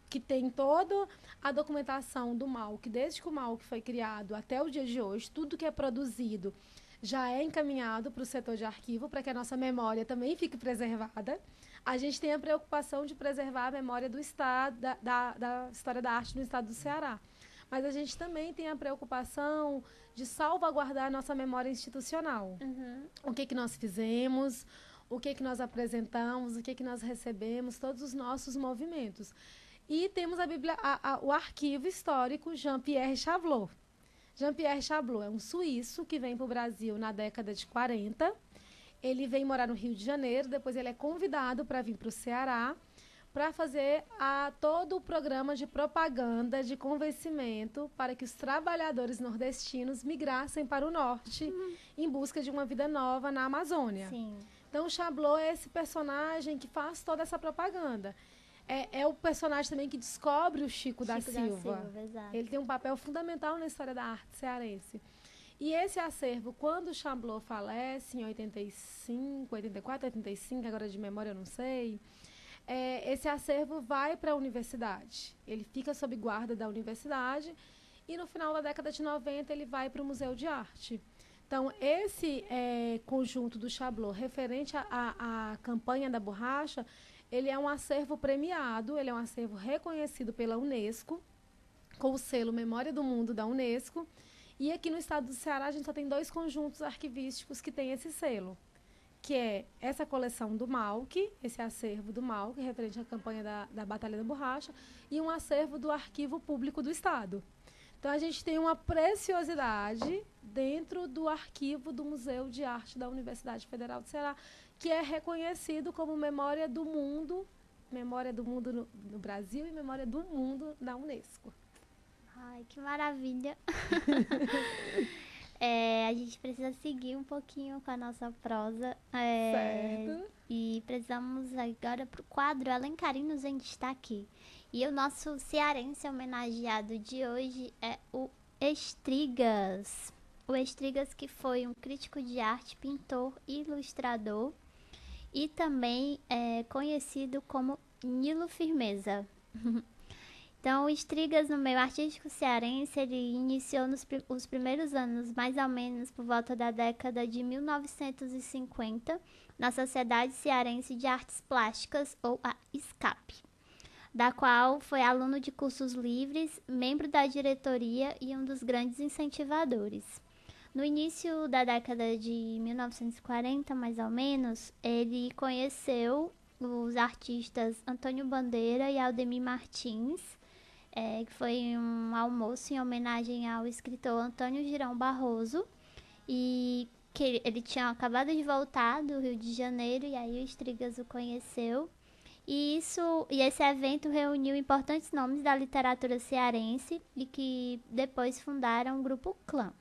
que tem toda a documentação do Malc, desde que o Malc foi criado até o dia de hoje, tudo que é produzido já é encaminhado para o setor de arquivo, para que a nossa memória também fique preservada. A gente tem a preocupação de preservar a memória do Estado, da história da arte no estado do Ceará. Mas a gente também tem a preocupação de salvaguardar a nossa memória institucional. O que nós fizemos, o que nós apresentamos, o que nós recebemos, todos os nossos movimentos. E temos o arquivo histórico Jean-Pierre Chablot. Jean-Pierre Chablot é um suíço que vem para o Brasil na década de 40. Ele vem morar no Rio de Janeiro, depois ele é convidado para vir para o Ceará para fazer todo o programa de propaganda, de convencimento, para que os trabalhadores nordestinos migrassem para o norte em busca de uma vida nova na Amazônia. Sim. Então, o Chablot é esse personagem que faz toda essa propaganda. É o personagem também que descobre o Chico da Silva. Exato. Ele tem um papel fundamental na história da arte cearense. E esse acervo, quando o Chablot falece, em 85, 84, 85, agora de memória eu não sei, esse acervo vai para a universidade. Ele fica sob guarda da universidade e no final da década de 90 ele vai para o Museu de Arte. Então, esse conjunto do Chablot, referente à campanha da borracha, ele é um acervo premiado, ele é um acervo reconhecido pela Unesco, com o selo Memória do Mundo da Unesco. E aqui no estado do Ceará, a gente só tem 2 conjuntos arquivísticos que têm esse selo, que é essa coleção do Malc, esse acervo do Malc, referente à campanha da Batalha da Borracha, e um acervo do Arquivo Público do Estado. Então, a gente tem uma preciosidade dentro do arquivo do Museu de Arte da Universidade Federal do Ceará, que é reconhecido como memória do mundo no Brasil e memória do mundo da Unesco. Ai, que maravilha. A gente precisa seguir um pouquinho com a nossa prosa. Certo. E precisamos agora para o quadro Alencarinos em Destaque. E o nosso cearense homenageado de hoje é o Estrigas. O Estrigas, que foi um crítico de arte, pintor e ilustrador. E também é conhecido como Nilo Firmeza. Então, o Estrigas, no meio artístico cearense, ele iniciou os primeiros anos, mais ou menos por volta da década de 1950, na Sociedade Cearense de Artes Plásticas, ou a SCAP, da qual foi aluno de cursos livres, membro da diretoria e um dos grandes incentivadores. No início da década de 1940, mais ou menos, ele conheceu os artistas Antônio Bandeira e Aldemir Martins, que foi um almoço em homenagem ao escritor Antônio Girão Barroso, e que ele tinha acabado de voltar do Rio de Janeiro, e aí o Strigas o conheceu. E esse evento reuniu importantes nomes da literatura cearense e que depois fundaram o Grupo Clã.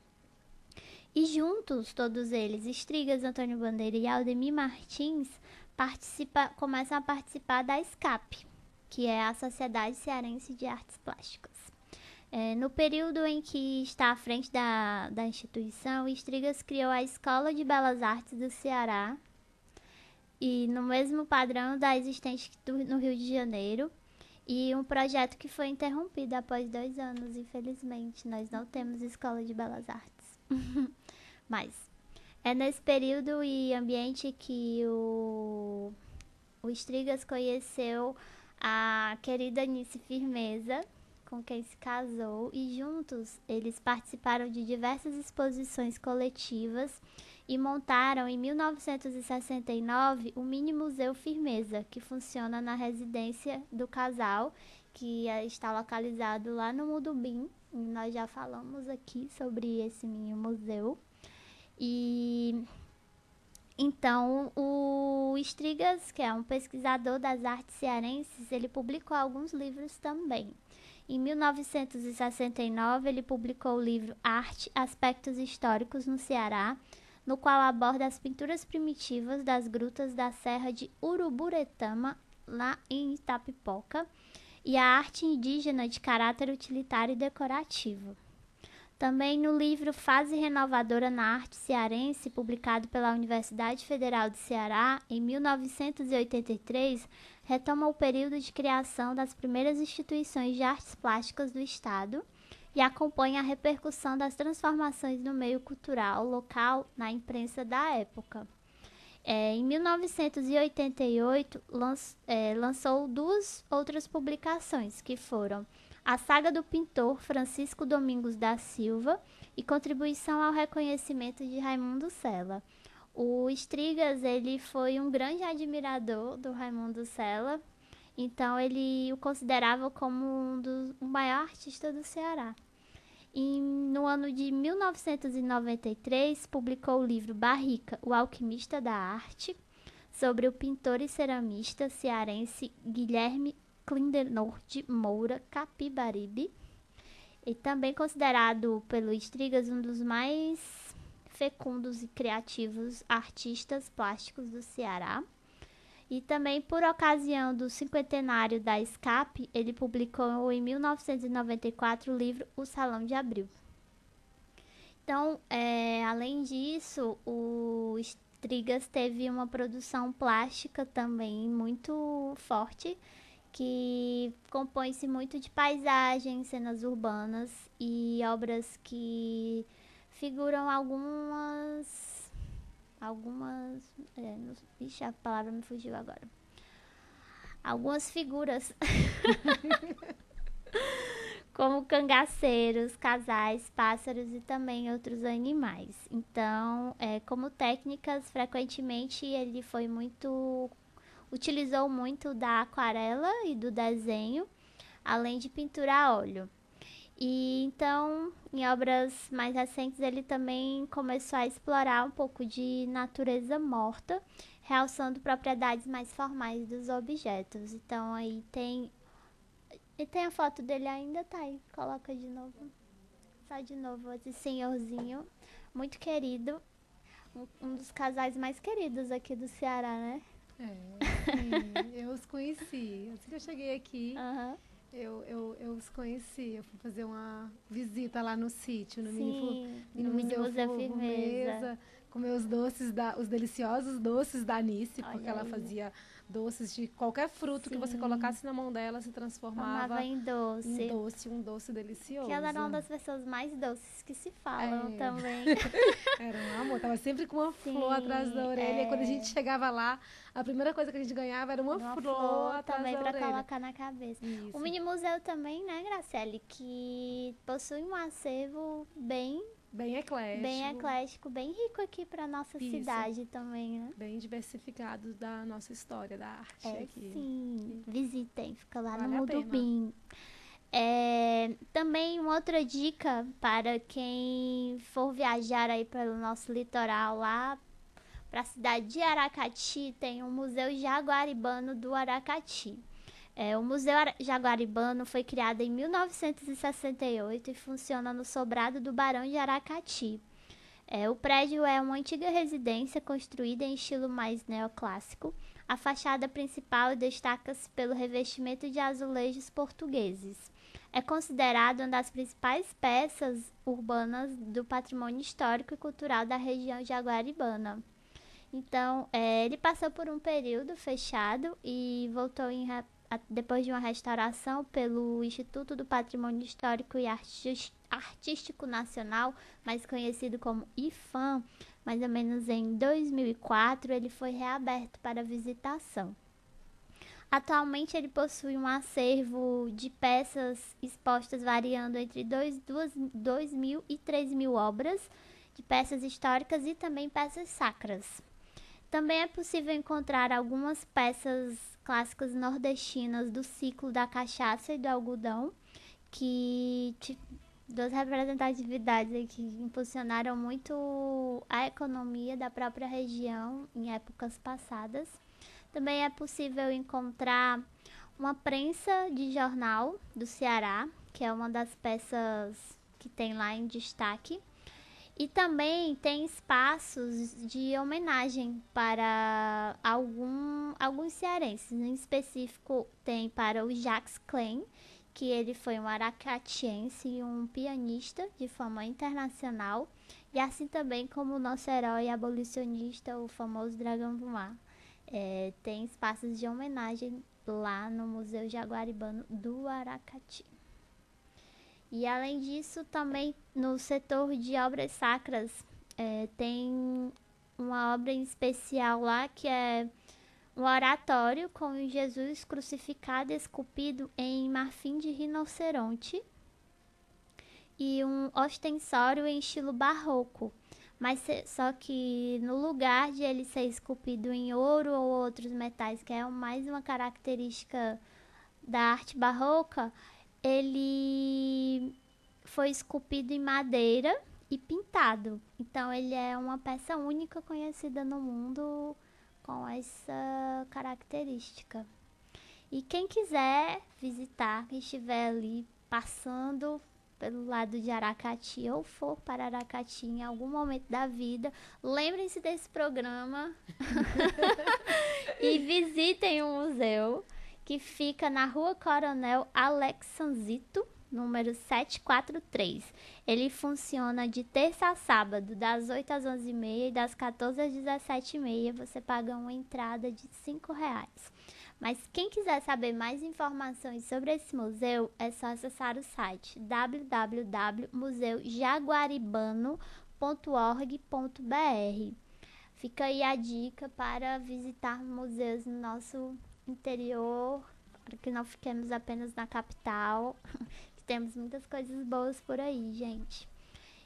E juntos, todos eles, Strigas, Antônio Bandeira e Aldemir Martins, começam a participar da SCAP, que é a Sociedade Cearense de Artes Plásticas. No período em que está à frente da instituição, Strigas criou a Escola de Belas Artes do Ceará, e no mesmo padrão da existente no Rio de Janeiro, e um projeto que foi interrompido após 2 anos, infelizmente. Nós não temos Escola de Belas Artes. Mas é nesse período e ambiente que o Strigas conheceu a querida Anice Firmeza, com quem se casou, e juntos eles participaram de diversas exposições coletivas e montaram em 1969 o Mini Museu Firmeza, que funciona na residência do casal, que está localizado lá no Mudubim. Nós já falamos aqui sobre esse mini museu. E então o Strigas, que é um pesquisador das artes cearenses, ele publicou alguns livros também. Em 1969, ele publicou o livro Arte, Aspectos Históricos no Ceará, no qual aborda as pinturas primitivas das grutas da Serra de Uruburetama, lá em Itapipoca, e a arte indígena de caráter utilitário e decorativo. Também no livro Fase Renovadora na Arte Cearense, publicado pela Universidade Federal do Ceará, em 1983, retoma o período de criação das primeiras instituições de artes plásticas do Estado e acompanha a repercussão das transformações no meio cultural local na imprensa da época. Em 1988, lançou 2 outras publicações, que foram A Saga do Pintor Francisco Domingos da Silva e Contribuição ao Reconhecimento de Raimundo Sela. O Strigas, ele foi um grande admirador do Raimundo Sela, então ele o considerava como o maior artista do Ceará. No ano de 1993, publicou o livro Barrica, o Alquimista da Arte, sobre o pintor e ceramista cearense Guilherme Clindenor de Moura Capibaribe, e também considerado pelo Strigas um dos mais fecundos e criativos artistas plásticos do Ceará. E também, por ocasião do 50º da SCAP, ele publicou em 1994 o livro O Salão de Abril. Então, além disso, o Strigas teve uma produção plástica também muito forte, que compõe-se muito de paisagens, cenas urbanas e obras que figuram algumas... Ixi, a palavra me fugiu agora. Algumas figuras. Como cangaceiros, casais, pássaros e também outros animais. Então, como técnicas, frequentemente ele utilizou muito da aquarela e do desenho, além de pintura a óleo. E então, em obras mais recentes, ele também começou a explorar um pouco de natureza morta, realçando propriedades mais formais dos objetos. Então, aí tem... E tem a foto dele ainda, tá aí. Coloca de novo. Só de novo, esse senhorzinho, muito querido. Um dos casais mais queridos aqui do Ceará, né? Sim, eu os conheci. Assim que eu cheguei aqui... Aham. Eu os conheci, eu fui fazer uma visita lá no sítio, no Sim, Mini no Mini Museu Firmeza, comer os deliciosos doces da Anice, porque Olha ela aí. fazia doces de qualquer fruto que você Sim. colocasse na mão dela, se transformava Tomava em doce. um doce delicioso. Que ela era uma das pessoas mais doces que se falam É. também. Era um amor, tava sempre com uma flor atrás da orelha. E quando a gente chegava lá, a primeira coisa que a gente ganhava era uma flor atrás também da para orelha. colocar na cabeça. Isso. O Mini Museu também, né, Graciele, que possui um acervo bem Bem eclético. bem rico aqui para nossa Isso. cidade também, né? Bem diversificado da nossa história, da arte aqui. Sim. Visitem, fica lá Vale no a pena. Mudubim. Também uma outra dica para quem for viajar aí pelo nosso litoral lá para a cidade de Aracati, tem o Museu Jaguaribano do Aracati. O Museu Jaguaribano foi criado em 1968 e funciona no sobrado do Barão de Aracati. O prédio é uma antiga residência construída em estilo mais neoclássico. A fachada principal destaca-se pelo revestimento de azulejos portugueses. É considerado uma das principais peças urbanas do patrimônio histórico e cultural da região jaguaribana. Então, ele passou por um período fechado e voltou depois de uma restauração pelo Instituto do Patrimônio Histórico e Artístico Nacional, mais conhecido como IPHAN. Mais ou menos em 2004, ele foi reaberto para visitação. Atualmente, ele possui um acervo de peças expostas variando entre 2.000 e 3.000 obras de peças históricas e também peças sacras. Também é possível encontrar algumas peças clássicas nordestinas do ciclo da cachaça e do algodão, que duas representatividades aí que impulsionaram muito a economia da própria região em épocas passadas. Também é possível encontrar uma prensa de jornal do Ceará, que é uma das peças que tem lá em destaque. E também tem espaços de homenagem para alguns cearenses. Em específico, tem para o Jacques Klein, que ele foi um aracatiense e um pianista de fama internacional. E assim também como o nosso herói abolicionista, o famoso Dragão do Mar. Tem espaços de homenagem lá no Museu Jaguaribano do Aracati. E além disso, também no setor de obras sacras, tem uma obra em especial lá que é um oratório com Jesus crucificado esculpido em marfim de rinoceronte e um ostensório em estilo barroco. Mas só que no lugar de ele ser esculpido em ouro ou outros metais, que é mais uma característica da arte barroca, ele foi esculpido em madeira e pintado. Então ele é uma peça única conhecida no mundo com essa característica. E quem quiser visitar, quem estiver ali passando pelo lado de Aracati ou for para Aracati em algum momento da vida, lembrem-se desse programa e visitem o museu, que fica na Rua Coronel Alexanzito, número 743. Ele funciona de terça a sábado, das 8 às 11h30 e das 14 às 17h30. Você paga uma entrada de R$5. Mas quem quiser saber mais informações sobre esse museu, é só acessar o site www.museujaguaribano.org.br. Fica aí a dica para visitar museus no nosso interior, para que não fiquemos apenas na capital, que temos muitas coisas boas por aí, gente.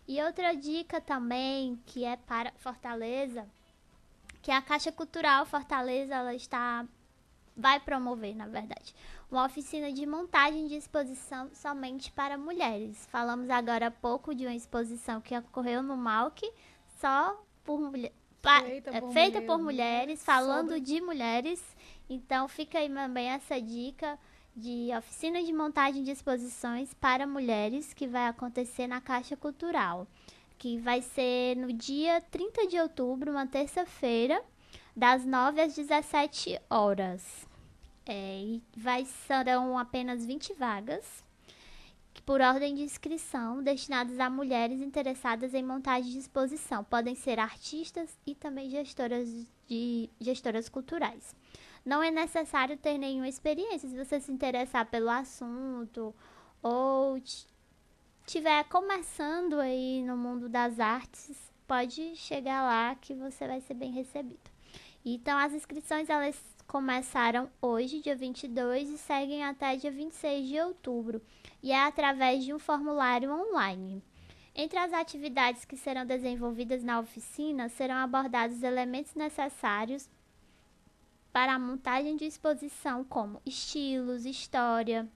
E outra dica também, que é para Fortaleza, que a Caixa Cultural Fortaleza, vai promover, na verdade, uma oficina de montagem de exposição somente para mulheres. Falamos agora há pouco de uma exposição que ocorreu no MAUC, só por mulheres. Feita por mulheres, falando de mulheres. Então fica aí também essa dica de oficina de montagem de exposições para mulheres, que vai acontecer na Caixa Cultural, que vai ser no dia 30 de outubro, uma terça-feira, das 9 às 17 horas. Serão apenas 20 vagas, por ordem de inscrição, destinadas a mulheres interessadas em montagem de exposição. Podem ser artistas e também gestoras culturais. Não é necessário ter nenhuma experiência. Se você se interessar pelo assunto ou estiver começando aí no mundo das artes, pode chegar lá que você vai ser bem recebido. Então, as inscrições elas começaram hoje, dia 22, e seguem até dia 26 de outubro. E é através de um formulário online. Entre as atividades que serão desenvolvidas na oficina, serão abordados elementos necessários para a montagem de exposição, como estilos, história,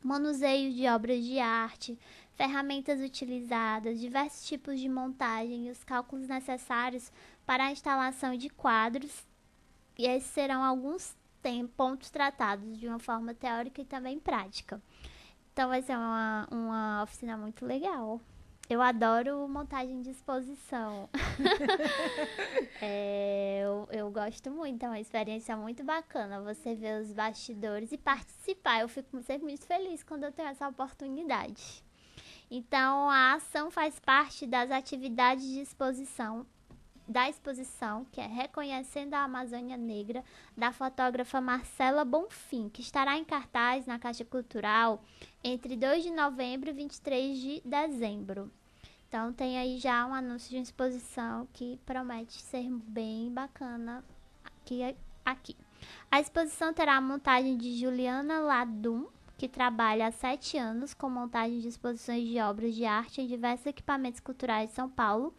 manuseio de obras de arte, ferramentas utilizadas, diversos tipos de montagem e os cálculos necessários para a instalação de quadros. E esses serão alguns pontos tratados de uma forma teórica e também prática. Então vai ser uma oficina muito legal. Eu adoro montagem de exposição. Eu gosto muito, é uma experiência muito bacana você ver os bastidores e participar. Eu fico sempre muito feliz quando eu tenho essa oportunidade. Então, a ação faz parte das atividades de exposição, que é Reconhecendo a Amazônia Negra, da fotógrafa Marcela Bonfim, que estará em cartaz na Caixa Cultural entre 2 de novembro e 23 de dezembro. Então, tem aí já um anúncio de exposição que promete ser bem bacana aqui. A exposição terá a montagem de Juliana Ladum, que trabalha há 7 anos com montagem de exposições de obras de arte em diversos equipamentos culturais de São Paulo,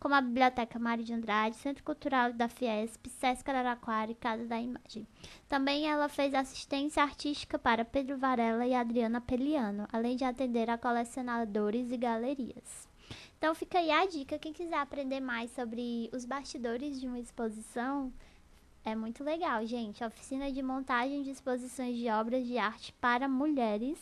como a Biblioteca Mário de Andrade, Centro Cultural da Fiesp, Sesc Araraquara e Casa da Imagem. Também ela fez assistência artística para Pedro Varela e Adriana Peliano, além de atender a colecionadores e galerias. Então fica aí a dica, quem quiser aprender mais sobre os bastidores de uma exposição, é muito legal, gente. Oficina de montagem de exposições de obras de arte para mulheres.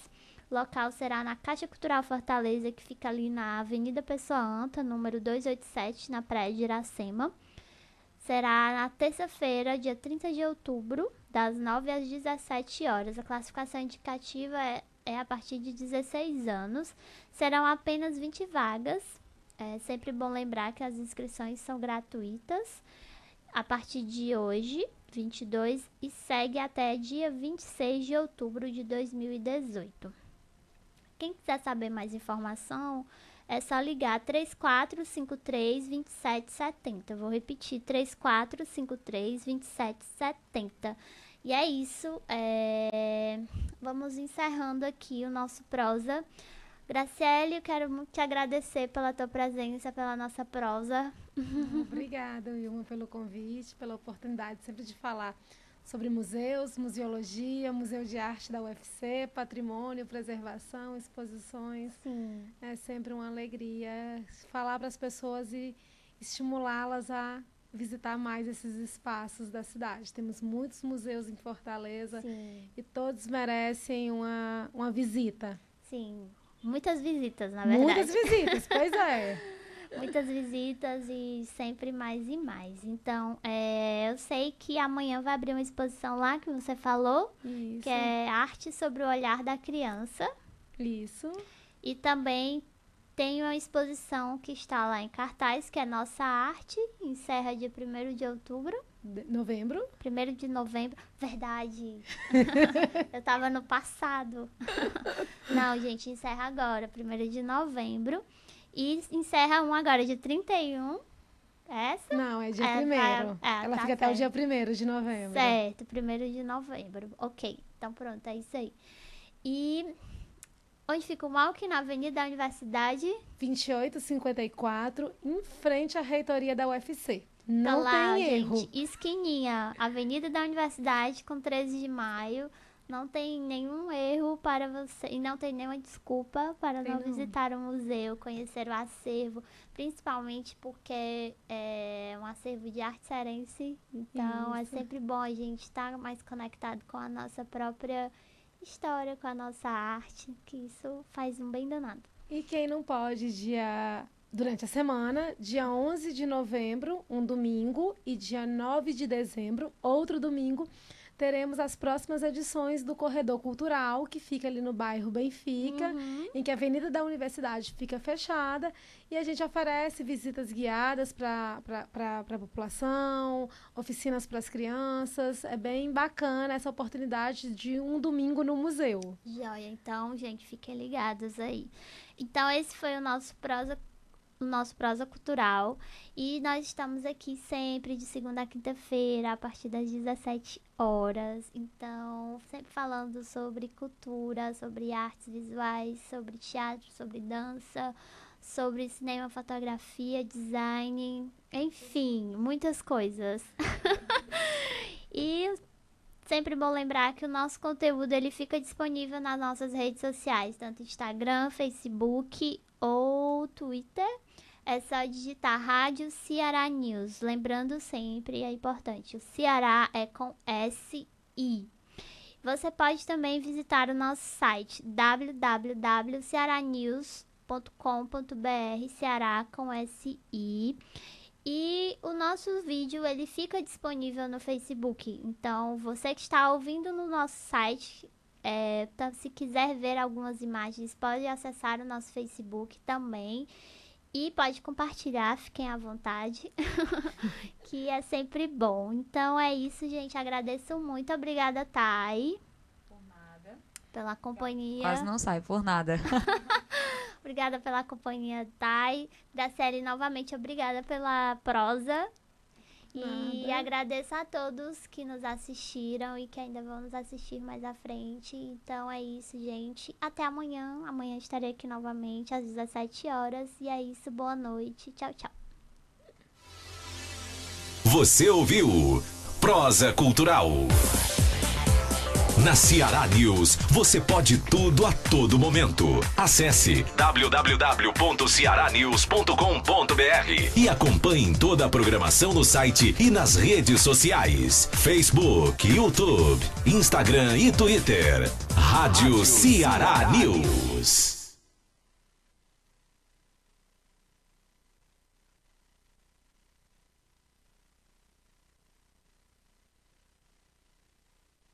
O local será na Caixa Cultural Fortaleza, que fica ali na Avenida Pessoa Anta, número 287, na Praia de Iracema. Será na terça-feira, dia 30 de outubro, das 9 às 17 horas. A classificação indicativa é a partir de 16 anos. Serão apenas 20 vagas. É sempre bom lembrar que as inscrições são gratuitas a partir de hoje, 22, e segue até dia 26 de outubro de 2018. Quem quiser saber mais informação, é só ligar 3453-2770. Vou repetir, 3453-2770. E é isso, vamos encerrando aqui o nosso prosa. Graciele, eu quero muito te agradecer pela tua presença, pela nossa prosa. Obrigada, Wilma, pelo convite, pela oportunidade sempre de falar sobre museus, museologia, Museu de Arte da UFC, patrimônio, preservação, exposições. Sim. É sempre uma alegria falar para as pessoas e estimulá-las a visitar mais esses espaços da cidade. Temos muitos museus em Fortaleza. Sim. E todos merecem uma visita. Sim, muitas visitas, na verdade. Muitas visitas, pois é. Muitas visitas e sempre mais e mais. Então, eu sei que amanhã vai abrir uma exposição lá que você falou, Isso. que é Arte sobre o Olhar da Criança. Isso. E também tem uma exposição que está lá em cartaz, que é Nossa Arte, encerra dia 1º de outubro. Novembro. 1º de novembro. Verdade. Eu tava no passado. Não, gente, encerra agora, 1º de novembro. E encerra agora, dia 31. Essa? Não, é dia 1º. Ela fica até o dia 1º de novembro. Certo, 1º de novembro. Ok, então pronto, é isso aí. E onde fica o Malc? Na Avenida da Universidade? 2854, em frente à reitoria da UFC. Não lá, tem erro. Gente, esquininha, Avenida da Universidade com 13 de maio. Não tem nenhum erro para você, e não tem nenhuma desculpa para não visitar o museu, conhecer o acervo, principalmente porque é um acervo de arte cearense, então é sempre bom a gente estar mais conectado com a nossa própria história, com a nossa arte, que isso faz um bem danado. E quem não pode, durante a semana, dia 11 de novembro, um domingo, e dia 9 de dezembro, outro domingo, teremos as próximas edições do Corredor Cultural, que fica ali no bairro Benfica, em que a Avenida da Universidade fica fechada, e a gente oferece visitas guiadas para a população, oficinas para as crianças. É bem bacana essa oportunidade de um domingo no museu. Joia, então, gente, fiquem ligados aí. Então, esse foi o nosso prosa cultural, e nós estamos aqui sempre de segunda a quinta-feira a partir das 17 horas, então sempre falando sobre cultura, sobre artes visuais, sobre teatro, sobre dança, sobre cinema, fotografia, design, enfim, muitas coisas. E Sempre bom lembrar que o nosso conteúdo ele fica disponível nas nossas redes sociais, tanto Instagram, Facebook ou Twitter. É só digitar Rádio Ceará News. Lembrando sempre, é importante, o Ceará é com S-I. Você pode também visitar o nosso site www.cearanews.com.br, Ceará com S-I. E o nosso vídeo, ele fica disponível no Facebook. Então, você que está ouvindo no nosso site, se quiser ver algumas imagens, pode acessar o nosso Facebook também. E pode compartilhar, fiquem à vontade, que é sempre bom. Então, é isso, gente. Agradeço muito. Obrigada, Thay. Por nada. Pela companhia. Quase não sai, por nada. Obrigada pela companhia, Thay. Graciele, novamente, obrigada pela prosa. E agradeço a todos que nos assistiram e que ainda vão nos assistir mais à frente. Então é isso, gente. Até amanhã. Amanhã estarei aqui novamente às 17 horas. E é isso, boa noite. Tchau, tchau. Você ouviu Prosa Cultural. Na Ceará News, você pode tudo a todo momento. Acesse www.cearanews.com.br e acompanhe toda a programação no site e nas redes sociais. Facebook, YouTube, Instagram e Twitter. Rádio Ceará News.